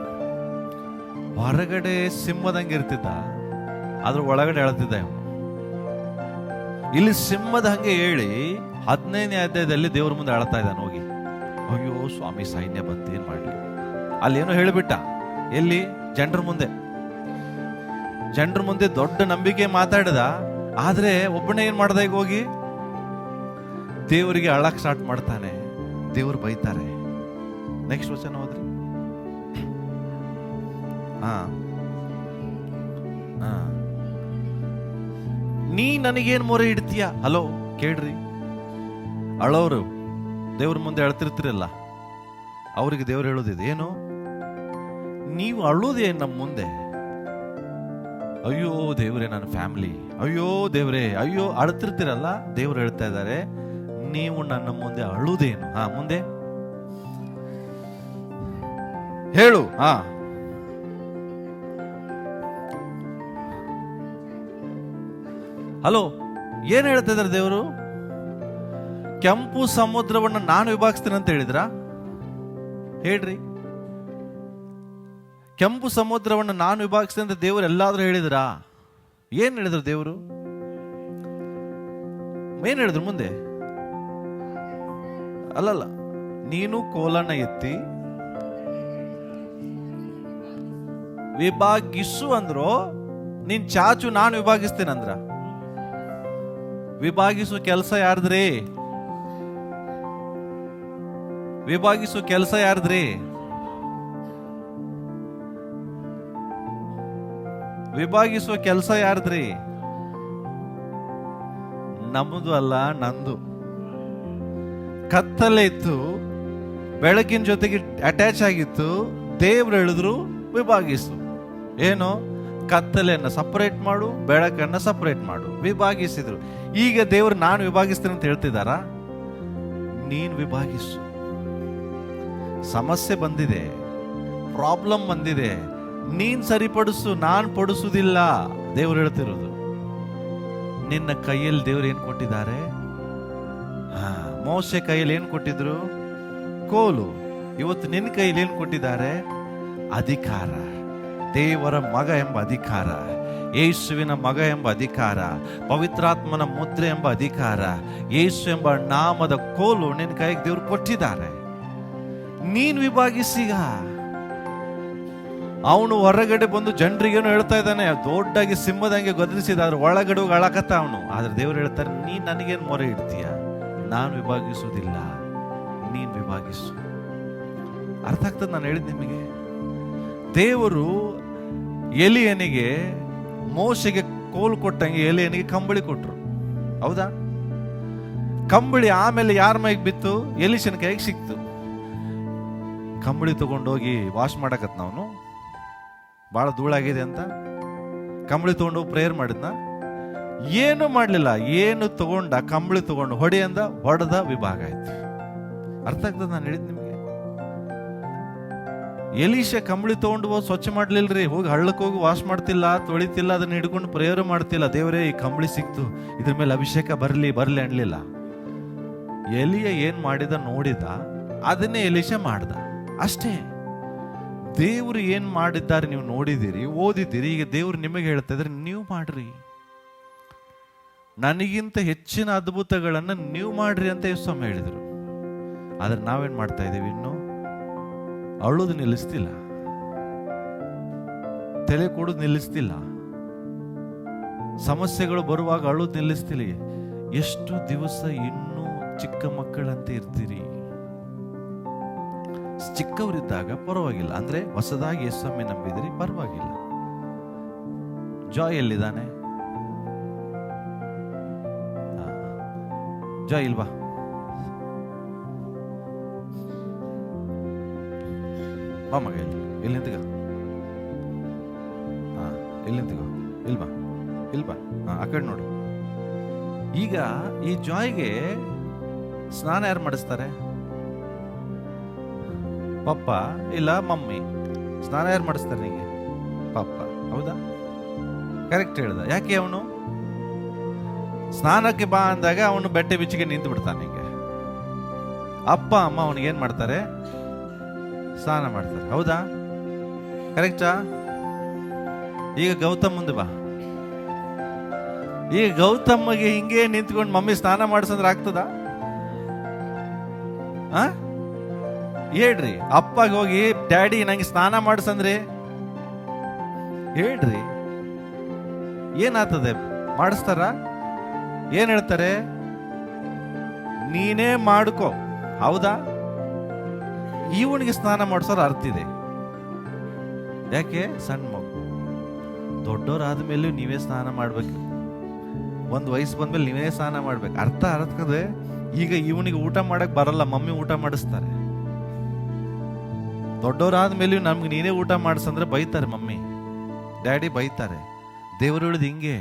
ಹೊರಗಡೆ ಸಿಂಹದಂಗೆ ಇರ್ತಿದ್ದ, ಆದ್ರೆ ಒಳಗಡೆ ಎಳ್ತಿದ್ದ ಇವನು. ಇಲ್ಲಿ ಸಿಂಹದ ಹಂಗೆ ಹೇಳಿ 15ನೇ ಅಧ್ಯಾಯದಲ್ಲಿ ದೇವ್ರ ಮುಂದೆ ಅಳ್ತಾ ಇದ್ದಾನೆ ಹೋಗಿ. ಅಯ್ಯೋ ಸ್ವಾಮಿ, ಸೈನ್ಯ ಬಂತು, ಏನ್ ಮಾಡ್ಲಿ? ಅಲ್ಲಿ ಏನೋ ಹೇಳಿಬಿಟ್ಟ. ಎಲ್ಲಿ? ಜನರ ಮುಂದೆ ದೊಡ್ಡ ನಂಬಿಕೆ ಮಾತಾಡಿದ. ಆದ್ರೆ ಒಬ್ಬನೇ ಏನ್ ಮಾಡ್ದ? ಈಗ ಹೋಗಿ ದೇವರಿಗೆ ಅಳಕ್ ಸ್ಟಾರ್ಟ್ ಮಾಡ್ತಾನೆ. ದೇವ್ರು ಬೈತಾರೆ. ನೆಕ್ಸ್ಟ್ ವಚನ ಹೋದ್ರಿ. ನೀ ನನಗೇನ್ ಮೊರೆ ಇಡ್ತೀಯ? ಹಲೋ ಕೇಳ್ರಿ, ಅಳೋರು ದೇವ್ರ ಮುಂದೆ ಅಳ್ತಿರ್ತಿರಲ್ಲ, ಅವ್ರಿಗೆ ದೇವ್ರು ಹೇಳೋದಿದೆ ಏನು? ನೀವು ಅಳ್ಳೋದೇನು ನಮ್ಮ ಮುಂದೆ? ಅಯ್ಯೋ ದೇವ್ರೆ, ನನ್ನ ಫ್ಯಾಮಿಲಿ, ಅಯ್ಯೋ ದೇವ್ರೆ, ಅಯ್ಯೋ ಅಳ್ತಿರ್ತಿರಲ್ಲ. ದೇವ್ರು ಹೇಳ್ತಾ ಇದ್ದಾರೆ, ನೀವು ನನ್ನ ಮುಂದೆ ಅಳುವುದೇನು? ಮುಂದೆ ಹೇಳು. ಹಲೋ, ಏನ್ ಹೇಳ್ತಾ ಇದ್ದಾರೆ ದೇವರು? ಕೆಂಪು ಸಮುದ್ರವನ್ನು ನಾನು ವಿಭಾಗಿಸ್ತೇನೆ ಅಂತ ಹೇಳಿದ್ರ? ಹೇಳ್ರಿ, ಕೆಂಪು ಸಮುದ್ರವನ್ನು ನಾನು ವಿಭಾಗಿಸ್ತೇನೆ ಅಂತ ದೇವರು ಎಲ್ಲಾದ್ರೂ ಹೇಳಿದ್ರ? ಏನ್ ಹೇಳಿದ್ರು ದೇವರು? ಏನ್ ಹೇಳಿದ್ರು ಮುಂದೆ? ಅಲ್ಲಲ್ಲ, ನೀನು ಕೋಲನ್ನ ಎತ್ತಿ ವಿಭಾಗಿಸು ಅಂದ್ರು, ನೀನ್ ಚಾಚು ನಾನು ವಿಭಾಗಿಸ್ತೇನೆ ಅಂದ್ರ? ವಿಭಾಗಿಸುವ ಕೆಲಸ ಯಾರ್ದ್ರಿ? ವಿಭಾಗಿಸುವ ಕೆಲಸ ಯಾರ್ದ್ರಿ? ವಿಭಾಗಿಸುವ ಕೆಲಸ ಯಾರ್ದ್ರಿ? ನಮ್ಮದು ಅಲ್ಲ, ನಂದು. ಕತ್ತಲೆ ಇತ್ತು, ಬೆಳಕಿನ ಜೊತೆಗೆ ಅಟ್ಯಾಚ್ ಆಗಿತ್ತು. ದೇವ್ರು ಹೇಳಿದ್ರು ವಿಭಾಗಿಸು. ಏನು? ಕತ್ತಲೆಯನ್ನು ಸಪರೇಟ್ ಮಾಡು, ಬೆಳಕನ್ನು ಸಪರೇಟ್ ಮಾಡು. ವಿಭಾಗಿಸಿದ್ರು. ಈಗ ದೇವರು ನಾನು ವಿಭಾಗಿಸ್ತೇನೆ ಅಂತ ಹೇಳ್ತಿದ್ದಾರಾ? ನೀನು ವಿಭಾಗಿಸು. ಸಮಸ್ಯೆ ಬಂದಿದೆ, ಪ್ರಾಬ್ಲಮ್ ಬಂದಿದೆ, ನೀನ್ ಸರಿಪಡಿಸು, ನಾನ್ ಪಡಿಸುವುದಿಲ್ಲ ದೇವರು ಹೇಳ್ತಿರೋದು. ನಿನ್ನ ಕೈಯಲ್ಲಿ ದೇವರು ಏನ್ ಕೊಟ್ಟಿದ್ದಾರೆ? ಮೋಶೆ ಕೈಯಲ್ಲಿ ಏನ್ ಕೊಟ್ಟಿದ್ರು? ಕೋಲು. ಇವತ್ತು ನಿನ್ನ ಕೈಯಲ್ಲಿ ಏನ್ ಕೊಟ್ಟಿದ್ದಾರೆ? ಅಧಿಕಾರ. ದೇವರ ಮಗ ಎಂಬ ಅಧಿಕಾರ, ಯೇಸುವಿನ ಮಗ ಎಂಬ ಅಧಿಕಾರ, ಪವಿತ್ರಾತ್ಮನ ಮುದ್ರೆ ಎಂಬ ಅಧಿಕಾರ, ಯೇಸು ಎಂಬ ನಾಮದ ಕೋಲು ನಿನ್ನ ಕೈಗೆ ದೇವರು ಕೊಟ್ಟಿದ್ದಾರೆ. ನೀನ್ ವಿಭಾಗಿಸಿಗ. ಅವನು ಹೊರಗಡೆ ಬಂದು ಜನರಿಗೇನು ಹೇಳ್ತಾ ಇದ್ದಾನೆ, ದೊಡ್ಡಾಗಿ ಸಿಂಹದಂಗೆ ಗದರಿಸಿದ, ಒಳಗಡೆ ಹೋಗಿ ಅಳಕತ್ತ ಅವನು. ಆದ್ರೆ ದೇವರು ಹೇಳ್ತಾರೆ, ನೀನ್ ನನಗೇನು ಮೊರೆ ಇಡ್ತೀಯ? ನಾನು ವಿಭಾಗಿಸುವುದಿಲ್ಲ, ನೀನ್ ವಿಭಾಗಿಸು. ಅರ್ಥ ಆಗ್ತದೆ ನಾನು ಹೇಳಿದ್ ನಿಮಗೆ? ದೇವರು ಎಲಿಯನಿಗೆ ಮೋಶೆಗೆ ಕೋಲು ಕೊಟ್ಟಂಗೆ ಎಲಿಯನಿಗೆ ಕಂಬಳಿ ಕೊಟ್ರು. ಹೌದಾ? ಕಂಬಳಿ ಆಮೇಲೆ ಯಾರ ಮೈಗೆ ಬಿತ್ತು? ಎಲಿಶನ ಕೈಗೆ ಸಿಕ್ತು. ಕಂಬಳಿ ತಗೊಂಡೋಗಿ ವಾಶ್ ಮಾಡಕತ್ ನಾವು, ಬಹಳ ಧೂಳಾಗಿದೆ ಅಂತ ಕಂಬಳಿ ತಗೊಂಡು ಪ್ರೇಯರ್ ಮಾಡಿದ್ನ? ಏನು ಮಾಡ್ಲಿಲ್ಲ. ಏನು ತಗೊಂಡ? ಕಂಬಳಿ ತಗೊಂಡು ಹೊಡಿ ಅಂದ, ಹೊಡೆದ, ವಿಭಾಗ ಆಯ್ತು. ಅರ್ಥ ಆಗ್ತದೆ ನಾನು ಹೇಳಿದ್ ನಿಮಗೆ? ಎಲೀಶ ಕಂಬಳಿ ತಗೊಂಡು ಹೋಗಿ ಸ್ವಚ್ಛ ಮಾಡ್ಲಿಲ್ರಿ, ಹೋಗಿ ಹಳ್ಳಕ್ಕೆ ಹೋಗಿ ವಾಶ್ ಮಾಡ್ತಿಲ್ಲ, ತೊಳಿತಿಲ್ಲ, ಅದನ್ನ ಹಿಡ್ಕೊಂಡು ಪ್ರೇಯರ್ ಮಾಡ್ತಿಲ್ಲ. ದೇವರೇ ಈ ಕಂಬಳಿ ಸಿಕ್ತು, ಇದ್ರ ಮೇಲೆ ಅಭಿಷೇಕ ಬರ್ಲಿ ಅನ್ಲಿಲ್ಲ. ಎಲಿಯ ಏನ್ ಮಾಡಿದ ನೋಡಿದ, ಅದನ್ನೇ ಎಲೀಶ ಮಾಡ್ದ, ಅಷ್ಟೇ. ದೇವರು ಏನ್ ಮಾಡಿದ್ದಾರೆ ನೀವು ನೋಡಿದಿರಿ, ಓದಿದ್ದೀರಿ. ಈಗ ದೇವ್ರು ನಿಮಗೆ ಹೇಳ್ತಾ ಇದ್ರೆ ನೀವು ಮಾಡ್ರಿ, ನನಗಿಂತ ಹೆಚ್ಚಿನ ಅದ್ಭುತಗಳನ್ನ ನೀವು ಮಾಡ್ರಿ ಅಂತ ಯೇಸು ಹೇಳಿದ್ರು. ಆದ್ರೆ ನಾವೇನ್ ಮಾಡ್ತಾ ಇದ್ದೀವಿ? ಇನ್ನು ಅಳುದು ನಿಲ್ಲಿಸ್ತಿಲ್ಲ, ತಲೆ ಕೊಡೋದು ನಿಲ್ಲಿಸ್ತಿಲ್ಲ, ಸಮಸ್ಯೆಗಳು ಬರುವಾಗ ಅಳುದು ನಿಲ್ಲಿಸ್ತಿಲ್ಲ. ಎಷ್ಟು ದಿವಸ ಇನ್ನೂ ಚಿಕ್ಕ ಮಕ್ಕಳಂತೆ ಇರ್ತೀರಿ? ಚಿಕ್ಕವರಿದ್ದಾಗ ಪರವಾಗಿಲ್ಲ, ಅಂದ್ರೆ ಹೊಸದಾಗಿ ಯೇಸುವನ್ನೇ ನಂಬಿದಿರಿ, ಪರವಾಗಿಲ್ಲ. ಜಾಯ್ ಎಲ್ಲಿದ್ದಾನೆ? ಜಾಯ್ ಇಲ್ವಾ? ಮಗ ಇಲ್ಲಿ ನಿಂತ್ಗ. ಇಲ್ಲಿ ನಿಂತ್ಗೋ. ಇಲ್ವಾ? ಇಲ್ವಾ? ಆ ಕಡೆ ನೋಡು. ಈಗ ಈ ಜಾಯ್ಗೆ ಸ್ನಾನ ಯಾರು ಮಾಡಿಸ್ತಾರೆ? ಪಪ್ಪ ಇಲ್ಲ ಮಮ್ಮಿ. ಸ್ನಾನ ಯಾರು ಮಾಡಿಸ್ತಾರೆ ನಿಂಗೆ? ಪಪ್ಪ. ಹೌದಾ? ಕರೆಕ್ಟ್ ಹೇಳ್ದ. ಯಾಕೆ? ಅವನು ಸ್ನಾನಕ್ಕೆ ಬಾ ಅಂದಾಗ ಅವನು ಬೆಟ್ಟೆ ಬಿಚ್ಚಿಗೆ ನಿಂತು ಬಿಡ್ತಾನೆ. ನಿಂಗೆ ಅಪ್ಪ ಅಮ್ಮ ಅವನಿಗೆ ಏನ್ ಮಾಡ್ತಾರೆ? ಸ್ನಾನ ಮಾಡ್ತಾರೆ. ಹೌದಾ? ಕರೆಕ್ಟಾ? ಈಗ ಗೌತಮ್ ಮುಂದೆ ಬಾ. ಈಗ ಗೌತಮ್ಮಗೆ ಹಿಂಗೆ ನಿಂತ್ಕೊಂಡು ಮಮ್ಮಿ ಸ್ನಾನ ಮಾಡಿಸಂದ್ರೆ ಆಗ್ತದ? ಹೇಳ್ರಿ. ಅಪ್ಪಗೆ ಹೋಗಿ ಡ್ಯಾಡಿ ನಂಗೆ ಸ್ನಾನ ಮಾಡಿಸಂದ್ರೆ ಹೇಳ್ರಿ, ಏನಾಗ್ತದೆ? ಮಾಡಿಸ್ತಾರ? ಏನ್ ಹೇಳ್ತಾರೆ? ನೀನೇ ಮಾಡ್ಕೋ. ಹೌದಾ? ಇವನಿಗೆ ಸ್ನಾನ ಮಾಡಿಸೋರು ಅರ್ಥ ಇದೆ. ಯಾಕೆ? ಸಣ್ಣ ಮಗು. ದೊಡ್ಡವರಾದ್ಮೇಲೆ ನೀವೇ ಸ್ನಾನ ಮಾಡ್ಬೇಕು. ಒಂದು ವಯಸ್ಸು ಬಂದ್ಮೇಲೆ ನೀವೇ ಸ್ನಾನ ಮಾಡ್ಬೇಕು. ಅರ್ಥಕದೆ. ಈಗ ಇವನಿಗೆ ಊಟ ಮಾಡಕ್ ಬರಲ್ಲ, ಮಮ್ಮಿ ಊಟ ಮಾಡಿಸ್ತಾರೆ. ದೊಡ್ಡವರಾದ್ಮೇಲೆ ನಮ್ಗೆ ನೀನೇ ಊಟ ಮಾಡಿಸಂದ್ರೆ ಬೈತಾರೆ, ಮಮ್ಮಿ ಡ್ಯಾಡಿ ಬೈತಾರೆ. ದೇವರು ಹೇಳಿದ್ ಹಿಂಗೆ,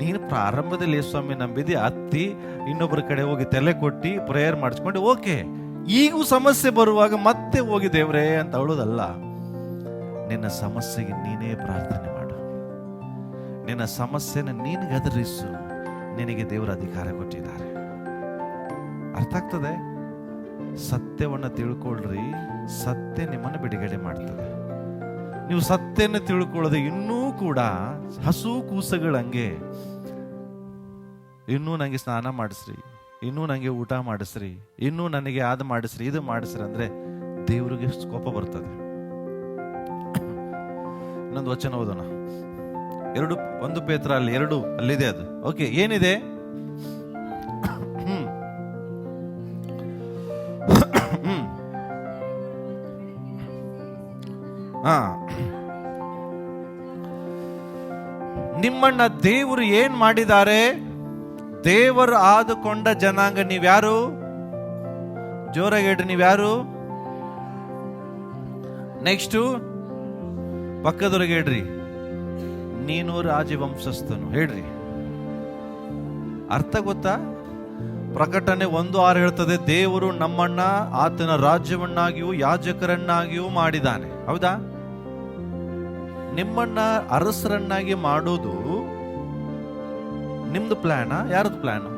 ನೀನು ಪ್ರಾರಂಭದಲ್ಲಿ ಯೇಸುಸ್ವಾಮಿ ನಂಬಿದಿ, ಹತ್ತಿ ಇನ್ನೊಬ್ಬರ ಕಡೆ ಹೋಗಿ ತಲೆ ಕೊಟ್ಟಿ ಪ್ರೇಯರ್ ಮಾಡಿಸ್ಕೊಂಡು ಓಕೆ. ಈಗೂ ಸಮಸ್ಯೆ ಬರುವಾಗ ಮತ್ತೆ ಹೋಗಿ ದೇವ್ರೇ ಅಂತ ಅಳೋದಲ್ಲ. ನಿನ್ನ ಸಮಸ್ಯೆಗೆ ನೀನೇ ಪ್ರಾರ್ಥನೆ ಮಾಡು. ನಿನ್ನ ಸಮಸ್ಯೆನ ನೀನು ಗದರಿಸು. ನಿನಗೆ ದೇವರ ಅಧಿಕಾರ ಕೊಟ್ಟಿದ್ದಾರೆ. ಅರ್ಥ ಆಗ್ತದೆ? ಸತ್ಯವನ್ನ ತಿಳ್ಕೊಳ್ರಿ. ಸತ್ಯ ನಿಮ್ಮನ್ನು ಬಿಡುಗಡೆ ಮಾಡ್ತದೆ. ನೀವು ಸತ್ಯನ ತಿಳ್ಕೊಳ್ಳೋದು ಇನ್ನೂ ಕೂಡ ಹಸು ಕೂಸಗಳಂಗೆ, ಇನ್ನೂ ನಂಗೆ ಸ್ನಾನ ಮಾಡಿಸ್ರಿ, ಇನ್ನೂ ನನಗೆ ಊಟ ಮಾಡಿಸ್ರಿ, ಇನ್ನೂ ನನಗೆ ಅದು ಮಾಡಿಸ್ರಿ, ಇದು ಮಾಡಿಸ್ರಿ ಅಂದ್ರೆ ದೇವರಿಗೆ ಕೋಪ ಬರ್ತದೆ. ಇನ್ನೊಂದು ವಚನ ಓದೋಣ. 1 ಪೇತ್ರ ಅಲ್ಲಿ 2 ಅಲ್ಲಿದೆ ಅದು. ಓಕೆ, ಏನಿದೆ? ನಿಮ್ಮನ್ನ ದೇವರು ಏನ್ ಮಾಡಿದ್ದಾರೆ? ದೇವರು ಆದುಕೊಂಡ ಜನಾಂಗ. ನೀವ್ಯಾರು? ಜೋರಾಗಿ ಹೇಳ್ರಿ, ನೀವ್ಯಾರು? ನೆಕ್ಸ್ಟ್ ಪಕ್ಕದವ್ರಿಗೆ ಹೇಳ್ರಿ, ನೀನು ರಾಜವಂಶಸ್ಥನು. ಹೇಳ್ರಿ, ಅರ್ಥ ಗೊತ್ತಾ? ಪ್ರಕಟಣೆ 1:6 ಹೇಳ್ತದೆ, ದೇವರು ನಮ್ಮನ್ನ ಆತನ ರಾಜ್ಯವನ್ನಾಗಿಯೂ ಯಾಜಕರನ್ನಾಗಿಯೂ ಮಾಡಿದ್ದಾನೆ. ಹೌದಾ? ನಿಮ್ಮನ್ನ ಅರಸರನ್ನಾಗಿ ಮಾಡೋದು ನಿಮ್ದು ಪ್ಲಾನ? ಯಾರದು ಪ್ಲಾನು?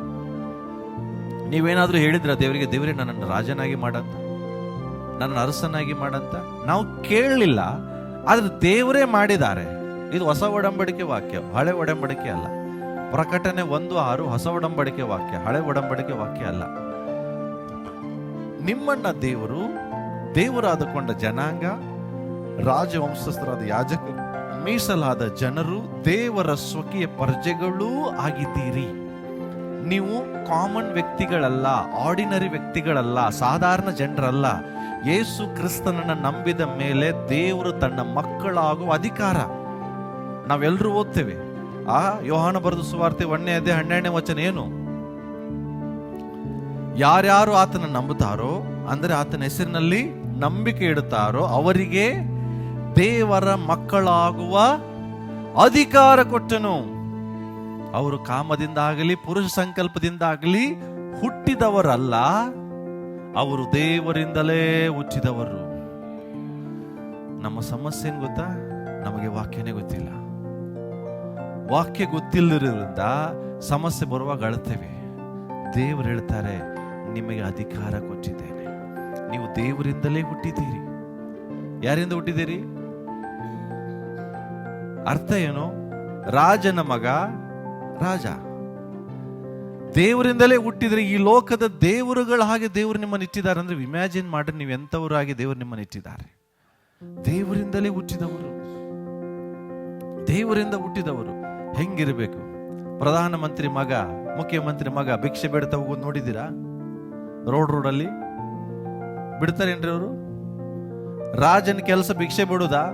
ನೀವೇನಾದ್ರೂ ಹೇಳಿದ್ರ ದೇವರಿಗೆ, ದೇವರೇ ನನ್ನನ್ನು ರಾಜನಾಗಿ ಮಾಡಂತ, ನನ್ನ ಅರಸನಾಗಿ ಮಾಡಂತ? ನಾವು ಕೇಳಲಿಲ್ಲ, ಆದ್ರೆ ದೇವರೇ ಮಾಡಿದ್ದಾರೆ. ಇದು ಹೊಸ ಒಡಂಬಡಿಕೆ ವಾಕ್ಯ, ಹಳೆ ಒಡಂಬಡಿಕೆ ಅಲ್ಲ. ಪ್ರಕಟಣೆ 1:6 ಹೊಸ ಒಡಂಬಡಿಕೆ ವಾಕ್ಯ, ಹಳೆ ಒಡಂಬಡಿಕೆ ವಾಕ್ಯ ಅಲ್ಲ. ನಿಮ್ಮನ್ನ ದೇವರಾದಕೊಂಡ ಜನಾಂಗ, ರಾಜವಂಶಸ್ಥರಾದ ಯಾಜಕರು, ಮೀಸಲಾದ ಜನರು, ದೇವರ ಸ್ವಕೀಯ ಪ್ರಜೆಗಳೂ ಆಗಿದ್ದೀರಿ. ನೀವು ಕಾಮನ್ ವ್ಯಕ್ತಿಗಳಲ್ಲ, ಆರ್ಡಿನರಿ ವ್ಯಕ್ತಿಗಳಲ್ಲ, ಸಾಧಾರಣ ಜನರಲ್ಲ. ಯೇಸು ಕ್ರಿಸ್ತನನ್ನ ನಂಬಿದ ಮೇಲೆ ದೇವರು ತನ್ನ ಮಕ್ಕಳಾಗುವ ಅಧಿಕಾರ. ನಾವೆಲ್ಲರೂ ಓದ್ತೇವೆ. ಯೋಹಾನ ಬರೆದ ಸುವಾರ್ತೆ 1ನೇ ಅಧ್ಯಾಯ 12ನೇ ವಚನ ಏನು? ಯಾರ್ಯಾರು ಆತನ ನಂಬುತ್ತಾರೋ, ಅಂದ್ರೆ ಆತನ ಹೆಸರಿನಲ್ಲಿ ನಂಬಿಕೆ ಇಡುತ್ತಾರೋ, ಅವರಿಗೆ ದೇವರ ಮಕ್ಕಳಾಗುವ ಅಧಿಕಾರ ಕೊಟ್ಟನು. ಅವರು ಕಾಮದಿಂದಾಗಲಿ ಪುರುಷ ಸಂಕಲ್ಪದಿಂದಾಗಲಿ ಹುಟ್ಟಿದವರಲ್ಲ, ಅವರು ದೇವರಿಂದಲೇ ಹುಟ್ಟಿದವರು. ನಮ್ಮ ಸಮಸ್ಯೆ ಏನ್ ಗೊತ್ತಾ? ನಮಗೆ ವಾಕ್ಯನೇ ಗೊತ್ತಿಲ್ಲ. ವಾಕ್ಯ ಗೊತ್ತಿಲ್ಲದ್ರಿಂದ ಸಮಸ್ಯೆ ಬರುವಾಗ ಅಳ್ತೇವೆ. ದೇವರು ಹೇಳ್ತಾರೆ, ನಿಮಗೆ ಅಧಿಕಾರ ಕೊಟ್ಟಿದ್ದೇನೆ, ನೀವು ದೇವರಿಂದಲೇ ಹುಟ್ಟಿದ್ದೀರಿ. ಯಾರಿಂದ ಹುಟ್ಟಿದ್ದೀರಿ? ಅರ್ಥ ಏನು? ರಾಜನ ಮಗ ರಾಜ, ದೇವರಿಂದಲೇ ಹುಟ್ಟಿದ್ರೆ. ಈ ಲೋಕದ ದೇವರುಗಳ ಹಾಗೆ ದೇವರು ನಿಮ್ಮನ್ನು ಇಟ್ಟಿದ್ದಾರೆ ಅಂದ್ರೆ ಇಮ್ಯಾಜಿನ್ ಮಾಡ್ರಿ, ನೀವು ಎಂಥವರು ಆಗಿ ದೇವರು ನಿಮ್ಮನ್ನು ಇಟ್ಟಿದ್ದಾರೆ. ದೇವರಿಂದಲೇ ಹುಟ್ಟಿದವರು, ದೇವರಿಂದ ಹುಟ್ಟಿದವರು ಹೆಂಗಿರ್ಬೇಕು? ಪ್ರಧಾನಮಂತ್ರಿ ಮಗ, ಮುಖ್ಯಮಂತ್ರಿ ಮಗ ಭಿಕ್ಷೆ ಬೇಡ್ತಾ ಹೋಗೋದು ನೋಡಿದ್ದೀರಾ? ರೋಡಲ್ಲಿ ಬಿಡ್ತಾರೇನ್ರಿ ಅವರು? ರಾಜನ ಕೆಲಸ ಭಿಕ್ಷೆ ಬಿಡುದಾ?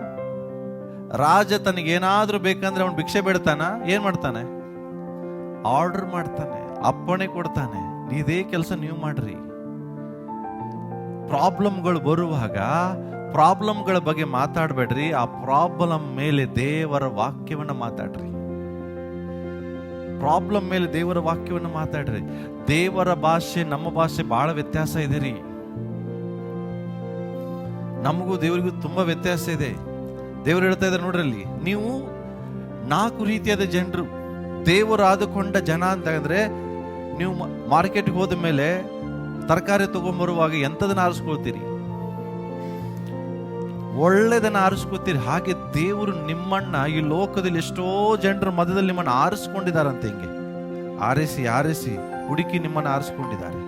ರಾಜ ತನಗೇನಾದ್ರೂ ಬೇಕಂದ್ರೆ ಅವನು ಭಿಕ್ಷೆ ಬೇಡ್ತಾನ? ಏನ್ ಮಾಡ್ತಾನೆ? ಆರ್ಡರ್ ಮಾಡ್ತಾನೆ, ಅಪ್ಪಣೆ ಕೊಡ್ತಾನೆ, ಇದೇ ಕೆಲಸ ನೀವು ಮಾಡ್ರಿ. ಪ್ರಾಬ್ಲಮ್ಗಳು ಬರುವಾಗ ಪ್ರಾಬ್ಲಮ್ಗಳ ಬಗ್ಗೆ ಮಾತಾಡ್ಬೇಡ್ರಿ, ಆ ಪ್ರಾಬ್ಲಮ್ ಮೇಲೆ ದೇವರ ವಾಕ್ಯವನ್ನ ಮಾತಾಡ್ರಿ. ಪ್ರಾಬ್ಲಮ್ ಮೇಲೆ ದೇವರ ವಾಕ್ಯವನ್ನ ಮಾತಾಡ್ರಿ. ದೇವರ ಭಾಷೆ ನಮ್ಮ ಭಾಷೆ ಬಹಳ ವ್ಯತ್ಯಾಸ ಇದೆ ರೀ. ನಮಗೂ ದೇವರಿಗೂ ತುಂಬಾ ವ್ಯತ್ಯಾಸ ಇದೆ. ದೇವರು ಹೇಳ್ತಾ ಇದ್ದಾರೆ ನೋಡ್ರಲ್ಲಿ, ನೀವು 4 ರೀತಿಯಾದ ಜನರು, ದೇವರು ಆದುಕೊಂಡ ಜನ ಅಂತ ಅಂದ್ರೆ, ನೀವು ಮಾರ್ಕೆಟ್ಗೆ ಹೋದ ಮೇಲೆ ತರಕಾರಿ ತಗೊಂಡ್ಬರುವಾಗ ಎಂಥದನ್ನ ಆರಿಸ್ಕೊಳ್ತೀರಿ? ಒಳ್ಳೆದನ್ನ ಆರಿಸ್ಕೊತೀರಿ. ಹಾಗೆ ದೇವರು ನಿಮ್ಮನ್ನ ಈ ಲೋಕದಲ್ಲಿ ಎಷ್ಟೋ ಜನರ ಮಧ್ಯದಲ್ಲಿ ನಿಮ್ಮನ್ನು ಆರಿಸ್ಕೊಂಡಿದ್ದಾರಂತೆ. ಹಿಂಗೆ ಆರಿಸಿ ಹುಡುಕಿ ನಿಮ್ಮನ್ನು ಆರಿಸ್ಕೊಂಡಿದ್ದಾರೆ.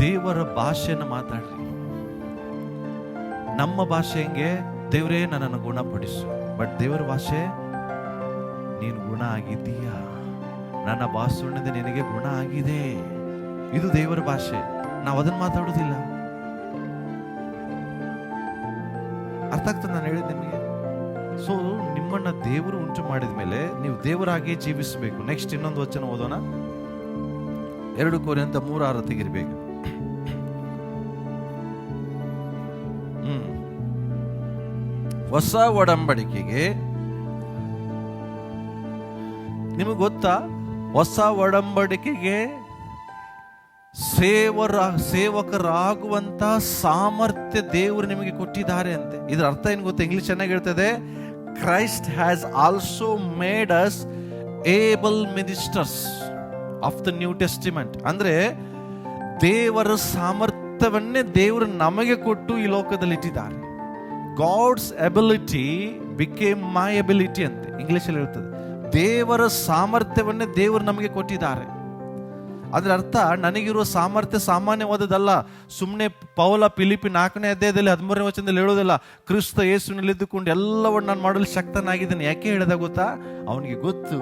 ದೇವರ ಭಾಷೆಯನ್ನು ಮಾತಾಡ್ರಿ. ನಮ್ಮ ಭಾಷೆ ಹೆಂಗೆ? ದೇವರೇ ನನ್ನನ್ನು ಗುಣಪಡಿಸು. ಬಟ್ ದೇವರ ಭಾಷೆ, ನೀನು ಗುಣ ಆಗಿದ್ದೀಯಾ, ನನ್ನ ಭಾಷಣದಿಂದ ನಿನಗೆ ಗುಣ ಆಗಿದೆ. ಇದು ದೇವರ ಭಾಷೆ. ನಾವು ಅದನ್ನ ಮಾತಾಡೋದಿಲ್ಲ. ಅರ್ಥ ಆಗ್ತದೆ ನಾನು ಹೇಳಿದ ನಿಮಗೆ? ಸೊ ನಿಮ್ಮನ್ನ ದೇವರು ಉಂಟು ಮಾಡಿದ ಮೇಲೆ ನೀವು ದೇವರಾಗಿ ಜೀವಿಸಬೇಕು. ನೆಕ್ಸ್ಟ್ ಇನ್ನೊಂದು ವಚನ ಓದೋಣ. 2 ಕೊರಿಂಥ 3:6 ತೆಗಿರ್ಬೇಕು. ಹೊಸ ಒಡಂಬಡಿಕೆಗೆ ನಿಮಗೆ ಗೊತ್ತಾ? ಹೊಸ ಒಡಂಬಡಿಕೆಗೆ ಸೇವಕರಾಗುವಂತ ಸಾಮರ್ಥ್ಯ ದೇವರು ನಿಮಗೆ ಕೊಟ್ಟಿದ್ದಾರೆ ಅಂತೆ. ಇದರ ಅರ್ಥ ಏನು ಗೊತ್ತಾ? ಇಂಗ್ಲಿಷ್ ಚೆನ್ನಾಗಿ ಹೇಳ್ತದೆ, Christ has also made us able ministers of the new testament. ಅಂದ್ರೆ ದೇವರ ಸಾಮರ್ಥ್ಯವನ್ನೇ ದೇವರು ನಮಗೆ ಕೊಟ್ಟು ಈ ಲೋಕದಲ್ಲಿ ಇಟ್ಟಿದ್ದಾರೆ. God's ability became my ability ಅಂತ ಇಂಗ್ಲಿಷಲ್ಲಿ ಹೇಳ್ತದೆ. ದೇವರ ಸಾಮರ್ಥ್ಯವನ್ನೇ ದೇವರು ನಮಗೆ ಕೊಟ್ಟಿದ್ದಾರೆ. ಅದರ ಅರ್ಥ, ನನಗಿರುವ ಸಾಮರ್ಥ್ಯ ಸಾಮಾನ್ಯವಾದದಲ್ಲ. ಸುಮ್ಮನೆ ಪೌಲ ಫಿಲಿಪ್ಪಿ 4ನೇ ಅಧ್ಯಾಯದಲ್ಲಿ 13ನೇ ವಚನದಲ್ಲಿ ಹೇಳೋದಿಲ್ಲ, ಕ್ರಿಸ್ತ ಯೇಸುವಿನಲ್ಲಿದ್ದುಕೊಂಡು ಎಲ್ಲವನ್ನು ನಾನು ಮಾಡಲು ಶಕ್ತನಾಗಿದ್ದೇನೆ. ಯಾಕೆ ಹೇಳಿದ ಗೊತ್ತಾ? ಅವನಿಗೆ ಗೊತ್ತು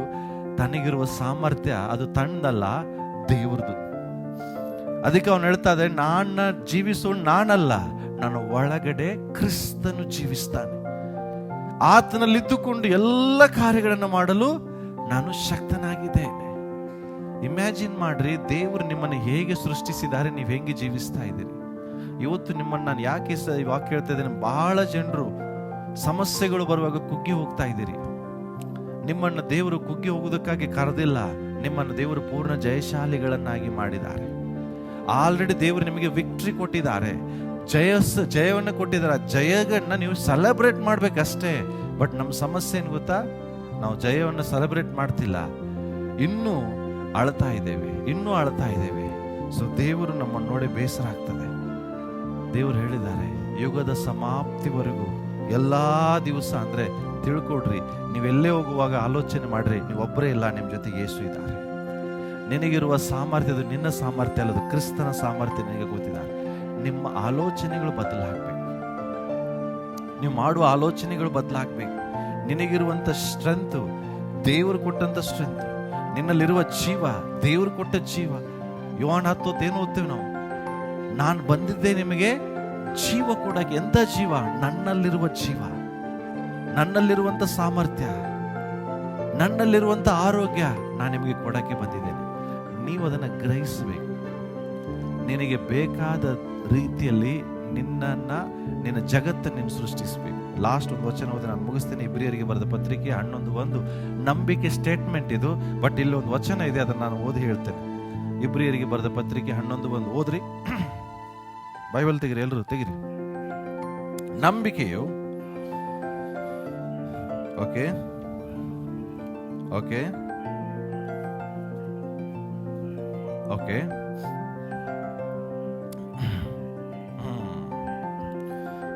ತನಗಿರುವ ಸಾಮರ್ಥ್ಯ ಅದು ತನ್ನದಲ್ಲ, ದೇವ್ರದು. ಅದಕ್ಕೆ ಅವನು ಹೇಳ್ತಾ ಇದ್ದ, ನಾನು ಜೀವಿಸೋಣ ನಾನಲ್ಲ, ನನ್ನ ಒಳಗಡೆ ಕ್ರಿಸ್ತನು ಜೀವಿಸ್ತಾನೆ. ಆತನಲ್ಲಿದ್ದುಕೊಂಡು ಎಲ್ಲ ಕಾರ್ಯಗಳನ್ನು ಮಾಡಲು ನಾನು ಶಕ್ತನಾಗಿದ್ದೇನೆ. ಇಮ್ಯಾಜಿನ್ ಮಾಡ್ರಿ, ದೇವರು ನಿಮ್ಮನ್ನು ಹೇಗೆ ಸೃಷ್ಟಿಸಿದ್ದಾರೆ, ನೀವು ಹೆಂಗೆ ಜೀವಿಸ್ತಾ ಇದ್ದೀರಿ. ಇವತ್ತು ನಿಮ್ಮನ್ನು ನಾನು ಯಾಕೆ ವಾಕ್ಯ ಹೇಳ್ತಾ ಇದ್ದೇನೆ, ಬಹಳ ಜನರು ಸಮಸ್ಯೆಗಳು ಬರುವಾಗ ಕುಗ್ಗಿ ಹೋಗ್ತಾ ಇದ್ದೀರಿ. ನಿಮ್ಮನ್ನು ದೇವರು ಕುಗ್ಗಿ ಹೋಗುವುದಕ್ಕಾಗಿ ಕರೆದಿಲ್ಲ, ನಿಮ್ಮನ್ನು ದೇವರು ಪೂರ್ಣ ಜಯಶಾಲಿಗಳನ್ನಾಗಿ ಮಾಡಿದ್ದಾರೆ. ಆಲ್ರೆಡಿ ದೇವರು ನಿಮಗೆ ವಿಕ್ಟ್ರಿ ಕೊಟ್ಟಿದ್ದಾರೆ, ಜಯವನ್ನು ಕೊಟ್ಟಿದ್ದಾರೆ. ಜಯಗಳನ್ನ ನೀವು ಸೆಲೆಬ್ರೇಟ್ ಮಾಡ್ಬೇಕಷ್ಟೇ. ಬಟ್ ನಮ್ಮ ಸಮಸ್ಯೆ ಏನು ಗೊತ್ತಾ? ನಾವು ಜಯವನ್ನು ಸೆಲೆಬ್ರೇಟ್ ಮಾಡ್ತಿಲ್ಲ, ಇನ್ನೂ ಅಳ್ತಾ ಇದ್ದೇವೆ. ಸೊ ದೇವರು ನಮ್ಮನ್ನು ನೋಡಿ ಬೇಸರ ಆಗ್ತದೆ. ದೇವರು ಹೇಳಿದ್ದಾರೆ, ಯುಗದ ಸಮಾಪ್ತಿವರೆಗೂ ಎಲ್ಲಾ ದಿವಸ ಅಂದ್ರೆ ತಿಳ್ಕೊಡ್ರಿ, ನೀವೆಲ್ಲೇ ಹೋಗುವಾಗ ಆಲೋಚನೆ ಮಾಡ್ರಿ, ನೀವೊಬ್ಬರೇ ಇಲ್ಲ, ನಿಮ್ಮ ಜೊತೆಗೆ ಯೇಸು ಇದ್ದಾರೆ. ನಿನಗಿರುವ ಸಾಮರ್ಥ್ಯ ಅದು ನಿನ್ನ ಸಾಮರ್ಥ್ಯ ಅಲ್ಲದು, ಕ್ರಿಸ್ತನ ಸಾಮರ್ಥ್ಯ ನಿನಗೆ ಗೊತ್ತಿದ್ದಾರೆ. ನಿಮ್ಮ ಆಲೋಚನೆಗಳು ಬದಲಾಗಬೇಕು, ನೀವು ಮಾಡುವ ಆಲೋಚನೆಗಳು ಬದಲಾಗಬೇಕು. ನಿನಗಿರುವಂತ ಸ್ಟ್ರೆಂತ್ ದೇವರು ಕೊಟ್ಟಂತ ಸ್ಟ್ರೆಂತ್, ನಿನ್ನಲ್ಲಿರುವ ಜೀವ ದೇವರು ಕೊಟ್ಟ ಜೀವ. ಯೋಹಾನ 10:10 ಓದ್ತೇವೆ ನಾವು, ನಾನು ಬಂದಿದ್ದೆ ನಿಮಗೆ ಜೀವ ಕೊಡಕ್ಕೆ. ಎಂತ ಜೀವ? ನನ್ನಲ್ಲಿರುವ ಜೀವ, ನನ್ನಲ್ಲಿರುವಂತ ಸಾಮರ್ಥ್ಯ, ನನ್ನಲ್ಲಿರುವಂತ ಆರೋಗ್ಯ ನಾನು ನಿಮಗೆ ಕೊಡಕ್ಕೆ ಬಂದಿದ್ದೇನೆ. ನೀವು ಅದನ್ನು ಗ್ರಹಿಸಬೇಕು. ನಿನಗೆ ಬೇಕಾದ ರೀತಿಯಲ್ಲಿ ನಿನ್ನ ಜಗತ್ತನ್ನು ಸೃಷ್ಟಿಸಬೇಕು. ಲಾಸ್ಟ್ ಒಂದು ವಚನ ಓದಿ ನಾನು ಮುಗಿಸ್ತೇನೆ. ಇಬ್ರಿಯರಿಗೆ ಬರೆದ ಪತ್ರಿಕೆ 11:1 ನಂಬಿಕೆ ಸ್ಟೇಟ್ಮೆಂಟ್ ಇದು, ಬಟ್ ಇಲ್ಲಿ ಒಂದು ವಚನ ಇದೆ, ಅದನ್ನು ನಾನು ಓದಿ ಹೇಳ್ತೇನೆ. ಇಬ್ರಿಯರಿಗೆ ಬರೆದ ಪತ್ರಿಕೆ 11:1 ಓದ್ರಿ. ಬೈಬಲ್ ತೆಗಿರಿ, ಎಲ್ಲರೂ ತೆಗಿರಿ. ನಂಬಿಕೆಯು ಓಕೆ ಓಕೆ ಓಕೆ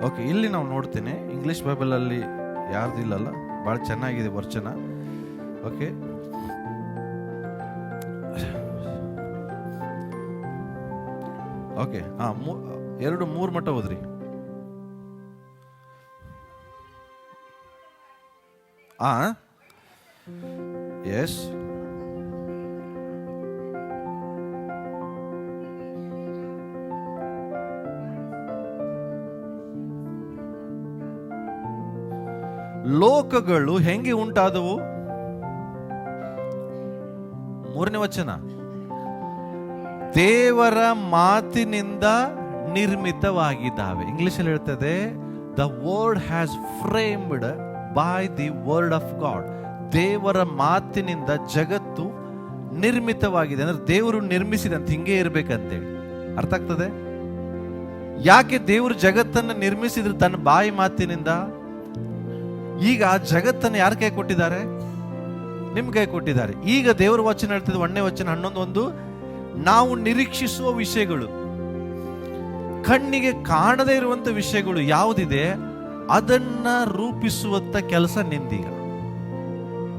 ಓಕೆ ಇಲ್ಲಿ ನಾವು ನೋಡ್ತೇನೆ, ಇಂಗ್ಲಿಷ್ ಬೈಬಲ್ ಅಲ್ಲಿ ಯಾರ್ದು ಇಲ್ಲಲ್ಲ, ಬಹಳ ಚೆನ್ನಾಗಿದೆ ವಚನ. ಓಕೆ, ಓಕೆ, 2-3 ಮಟ್ಟ ಓದ್ರಿ. ಎಸ್, ಲೋಕಗಳು ಹೆಂಗೆ ಉಂಟಾದವು? 3ನೇ ವಚನ, ದೇವರ ಮಾತಿನಿಂದ ನಿರ್ಮಿತವಾಗಿದ್ದಾವೆ. ಇಂಗ್ಲಿಷ್ ಅಲ್ಲಿ ಹೇಳ್ತದೆ, the word has framed by the word of god. ದೇವರ ಮಾತಿನಿಂದ ಜಗತ್ತು ನಿರ್ಮಿತವಾಗಿದೆ. ಅಂದ್ರೆ ದೇವರು ನಿರ್ಮಿಸಿದಂತ ಹಿಂಗೆ ಇರ್ಬೇಕಂತೇಳಿ ಅರ್ಥ ಆಗ್ತದೆ. ಯಾಕೆ ದೇವರು ಜಗತ್ತನ್ನು ನಿರ್ಮಿಸಿದ್ರು? ತನ್ನ ಬಾಯಿ ಮಾತಿನಿಂದ. ಈಗ ಜಗತ್ತನ್ನು ಯಾರ ಕೈ ಕೊಟ್ಟಿದ್ದಾರೆ? ನಿಮ್ ಕೈ ಕೊಟ್ಟಿದ್ದಾರೆ. ಈಗ ದೇವರ ವಚನ ಹೇಳ್ತದೆ, 1ನೇ ವಚನ 11:1, ನಾವು ನಿರೀಕ್ಷಿಸುವ ವಿಷಯಗಳು, ಕಣ್ಣಿಗೆ ಕಾಣದೇ ಇರುವಂತ ವಿಷಯಗಳು ಯಾವುದಿದೆ ಅದನ್ನ ರೂಪಿಸುವಂತ ಕೆಲಸ ನಿಂದೀಗ.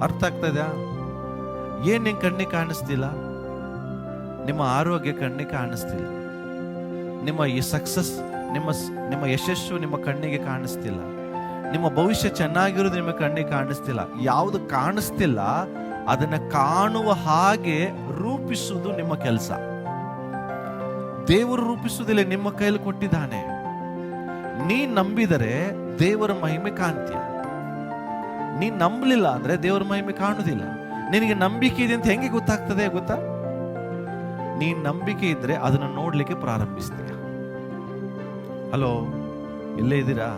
ಅರ್ಥ ಆಗ್ತದ? ಏನ್ ನಿಮ್ ಕಣ್ಣಿಗೆ ಕಾಣಿಸ್ತಿಲ್ಲ? ನಿಮ್ಮ ಆರೋಗ್ಯ ಕಣ್ಣಿಗೆ ಕಾಣಿಸ್ತಿಲ್ಲ, ನಿಮ್ಮ ಈ ಸಕ್ಸಸ್, ನಿಮ್ಮ ಯಶಸ್ಸು ನಿಮ್ಮ ಕಣ್ಣಿಗೆ ಕಾಣಿಸ್ತಿಲ್ಲ, ನಿಮ್ಮ ಭವಿಷ್ಯ ಚೆನ್ನಾಗಿರೋದು ನಿಮ್ಮ ಕಣ್ಣಿಗೆ ಕಾಣಿಸ್ತಿಲ್ಲ. ಯಾವುದು ಕಾಣಿಸ್ತಿಲ್ಲ ಅದನ್ನ ಕಾಣುವ ಹಾಗೆ ರೂಪಿಸುವುದು ನಿಮ್ಮ ಕೆಲಸ. ದೇವರು ರೂಪಿಸುವುದಿಲ್ಲ, ನಿಮ್ಮ ಕೈಯಲ್ಲಿ ಕೊಟ್ಟಿದ್ದಾನೆ. ನೀ ನಂಬಿದರೆ ದೇವರ ಮಹಿಮೆ ಕಾಣ್ತೀಯ, ನೀ ನಂಬಲಿಲ್ಲ ಅಂದ್ರೆ ದೇವರ ಮಹಿಮೆ ಕಾಣುವುದಿಲ್ಲ. ನಿನಗೆ ನಂಬಿಕೆ ಇದೆ ಅಂತ ಹೆಂಗೆ ಗೊತ್ತಾಗ್ತದೆ ಗೊತ್ತಾ? ನೀ ನಂಬಿಕೆ ಇದ್ರೆ ಅದನ್ನು ನೋಡ್ಲಿಕ್ಕೆ ಪ್ರಾರಂಭಿಸ್ತೀಯ. ಹಲೋ, ಇಲ್ಲೇ ಇದ್ದೀರಾ?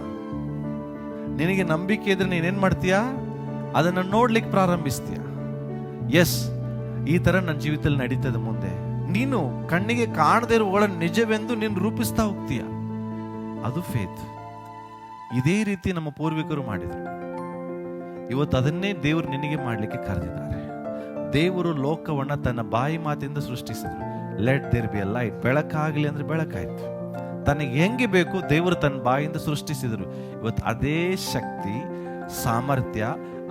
ನಿನಗೆ ನಂಬಿಕೆ ಇದ್ರೆ ನೀನೇನ್ ಮಾಡ್ತೀಯ? ಅದನ್ನು ನೋಡ್ಲಿಕ್ಕೆ ಪ್ರಾರಂಭಿಸ್ತೀಯ. ಎಸ್, ಈ ತರ ನನ್ನ ಜೀವಿತದಲ್ಲಿ ನಡೀತದೆ. ಮುಂದೆ ನೀನು ಕಣ್ಣಿಗೆ ಕಾಣದೇ ಇರುವಗಳ ನಿಜವೆಂದು ನೀನು ರೂಪಿಸ್ತಾ ಹೋಗ್ತೀಯ. ಅದು ಫೇತ್. ಇದೇ ರೀತಿ ನಮ್ಮ ಪೂರ್ವಿಕರು ಮಾಡಿದರು. ಇವತ್ತು ಅದನ್ನೇ ದೇವರು ನಿನಗೆ ಮಾಡಲಿಕ್ಕೆ ಕರೆದಿದ್ದಾರೆ. ದೇವರು ಲೋಕವನ್ನ ತನ್ನ ಬಾಯಿ ಮಾತಿಂದ ಸೃಷ್ಟಿಸಿದ್ರು. Let there be a light. ಬೆಳಕಾಗಲಿ ಅಂದ್ರೆ ಬೆಳಕಾಯ್ತು. ತನಗೆ ಹೆಂಗೆ ಬೇಕು ದೇವರು ತನ್ನ ಬಾಯಿಂದ ಸೃಷ್ಟಿಸಿದ್ರು. ಇವತ್ತು ಅದೇ ಶಕ್ತಿ, ಸಾಮರ್ಥ್ಯ,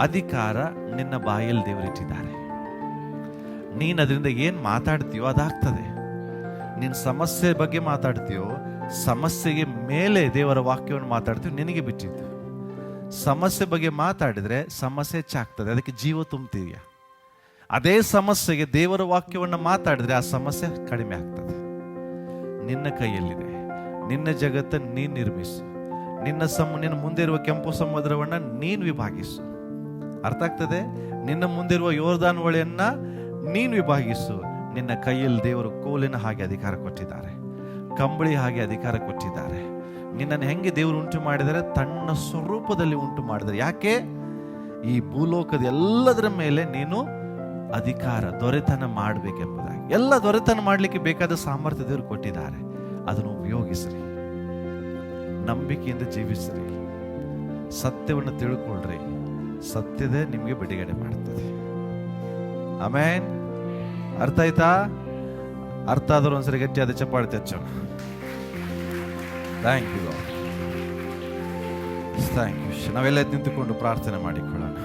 ಅಧಿಕಾರ ನಿನ್ನ ಬಾಯಲ್ಲಿ ದೇವರಿಟ್ಟಿದ್ದಾರೆ. ನೀನು ಅದರಿಂದ ಏನ್ ಮಾತಾಡ್ತೀಯೋ ಅದಾಗ್ತದೆ. ನಿನ್ನ ಸಮಸ್ಯೆ ಬಗ್ಗೆ ಮಾತಾಡ್ತೀಯೋ, ಸಮಸ್ಯೆಗೆ ಮೇಲೆ ದೇವರ ವಾಕ್ಯವನ್ನು ಮಾತಾಡ್ತೀವಿ, ನಿನಗೆ ಬಿಟ್ಟಿದ್ದು. ಸಮಸ್ಯೆ ಬಗ್ಗೆ ಮಾತಾಡಿದ್ರೆ ಸಮಸ್ಯೆ ಹೆಚ್ಚಾಗ್ತದೆ, ಅದಕ್ಕೆ ಜೀವ ತುಂಬ್ತೀಯ. ಅದೇ ಸಮಸ್ಯೆಗೆ ದೇವರ ವಾಕ್ಯವನ್ನು ಮಾತಾಡಿದ್ರೆ ಆ ಸಮಸ್ಯೆ ಕಡಿಮೆ ಆಗ್ತದೆ. ನಿನ್ನ ಕೈಯಲ್ಲಿದೆ. ನಿನ್ನ ಜಗತ್ತನ್ನು ನೀನು ನಿರ್ಮಿಸು. ನಿನ್ನ ಮುಂದೆ ಇರುವ ಕೆಂಪು ಸಮುದ್ರವನ್ನ ನೀನು ವಿಭಾಗಿಸು. ಅರ್ಥ ಆಗ್ತದೆ? ನಿನ್ನ ಮುಂದಿರುವ ಯೋರ್ದಾನ್ ಹೊಳೆಯನ್ನ ನೀನು ವಿಭಾಗಿಸು. ನಿನ್ನ ಕೈಯಲ್ಲಿ ದೇವರು ಕೋಲಿನ ಹಾಗೆ ಅಧಿಕಾರ ಕೊಟ್ಟಿದ್ದಾರೆ, ಕಂಬಳಿ ಹಾಗೆ ಅಧಿಕಾರ ಕೊಟ್ಟಿದ್ದಾರೆ. ನಿನ್ನನ್ನು ಹೆಂಗೆ ದೇವರು ಉಂಟು ಮಾಡಿದರೆ? ತನ್ನ ಸ್ವರೂಪದಲ್ಲಿ ಉಂಟು ಮಾಡಿದರೆ. ಯಾಕೆ? ಈ ಭೂಲೋಕದ ಎಲ್ಲದರ ಮೇಲೆ ನೀನು ಅಧಿಕಾರ, ದೊರೆತನ ಮಾಡಬೇಕೆಂಬುದಾಗಿ. ಎಲ್ಲ ದೊರೆತನ ಮಾಡಲಿಕ್ಕೆ ಬೇಕಾದ ಸಾಮರ್ಥ್ಯ ದೇವರು ಕೊಟ್ಟಿದ್ದಾರೆ. ಅದನ್ನು ಉಪಯೋಗಿಸ್ರಿ, ನಂಬಿಕೆಯಿಂದ ಜೀವಿಸ್ರಿ, ಸತ್ಯವನ್ನು ತಿಳ್ಕೊಳ್ರಿ. ಸತ್ಯದ ನಿಮಗೆ ಬಿಡುಗಡೆ ಮಾಡ್ತದೆ. ಆಮೇನ್. ಅರ್ಥ ಆಯ್ತಾ? ಅರ್ಥ ಆದರೂ ಒಂದ್ಸರಿ ಗಟ್ಟಿಯಾದ ಚಪ್ಪಾಳೆ ತೆಚ್ಚು. Thank you, thank you. ನಾವೆಲ್ಲ ನಿಂತುಕೊಂಡು ಪ್ರಾರ್ಥನೆ ಮಾಡಿಕೊಳ್ಳೋಣ.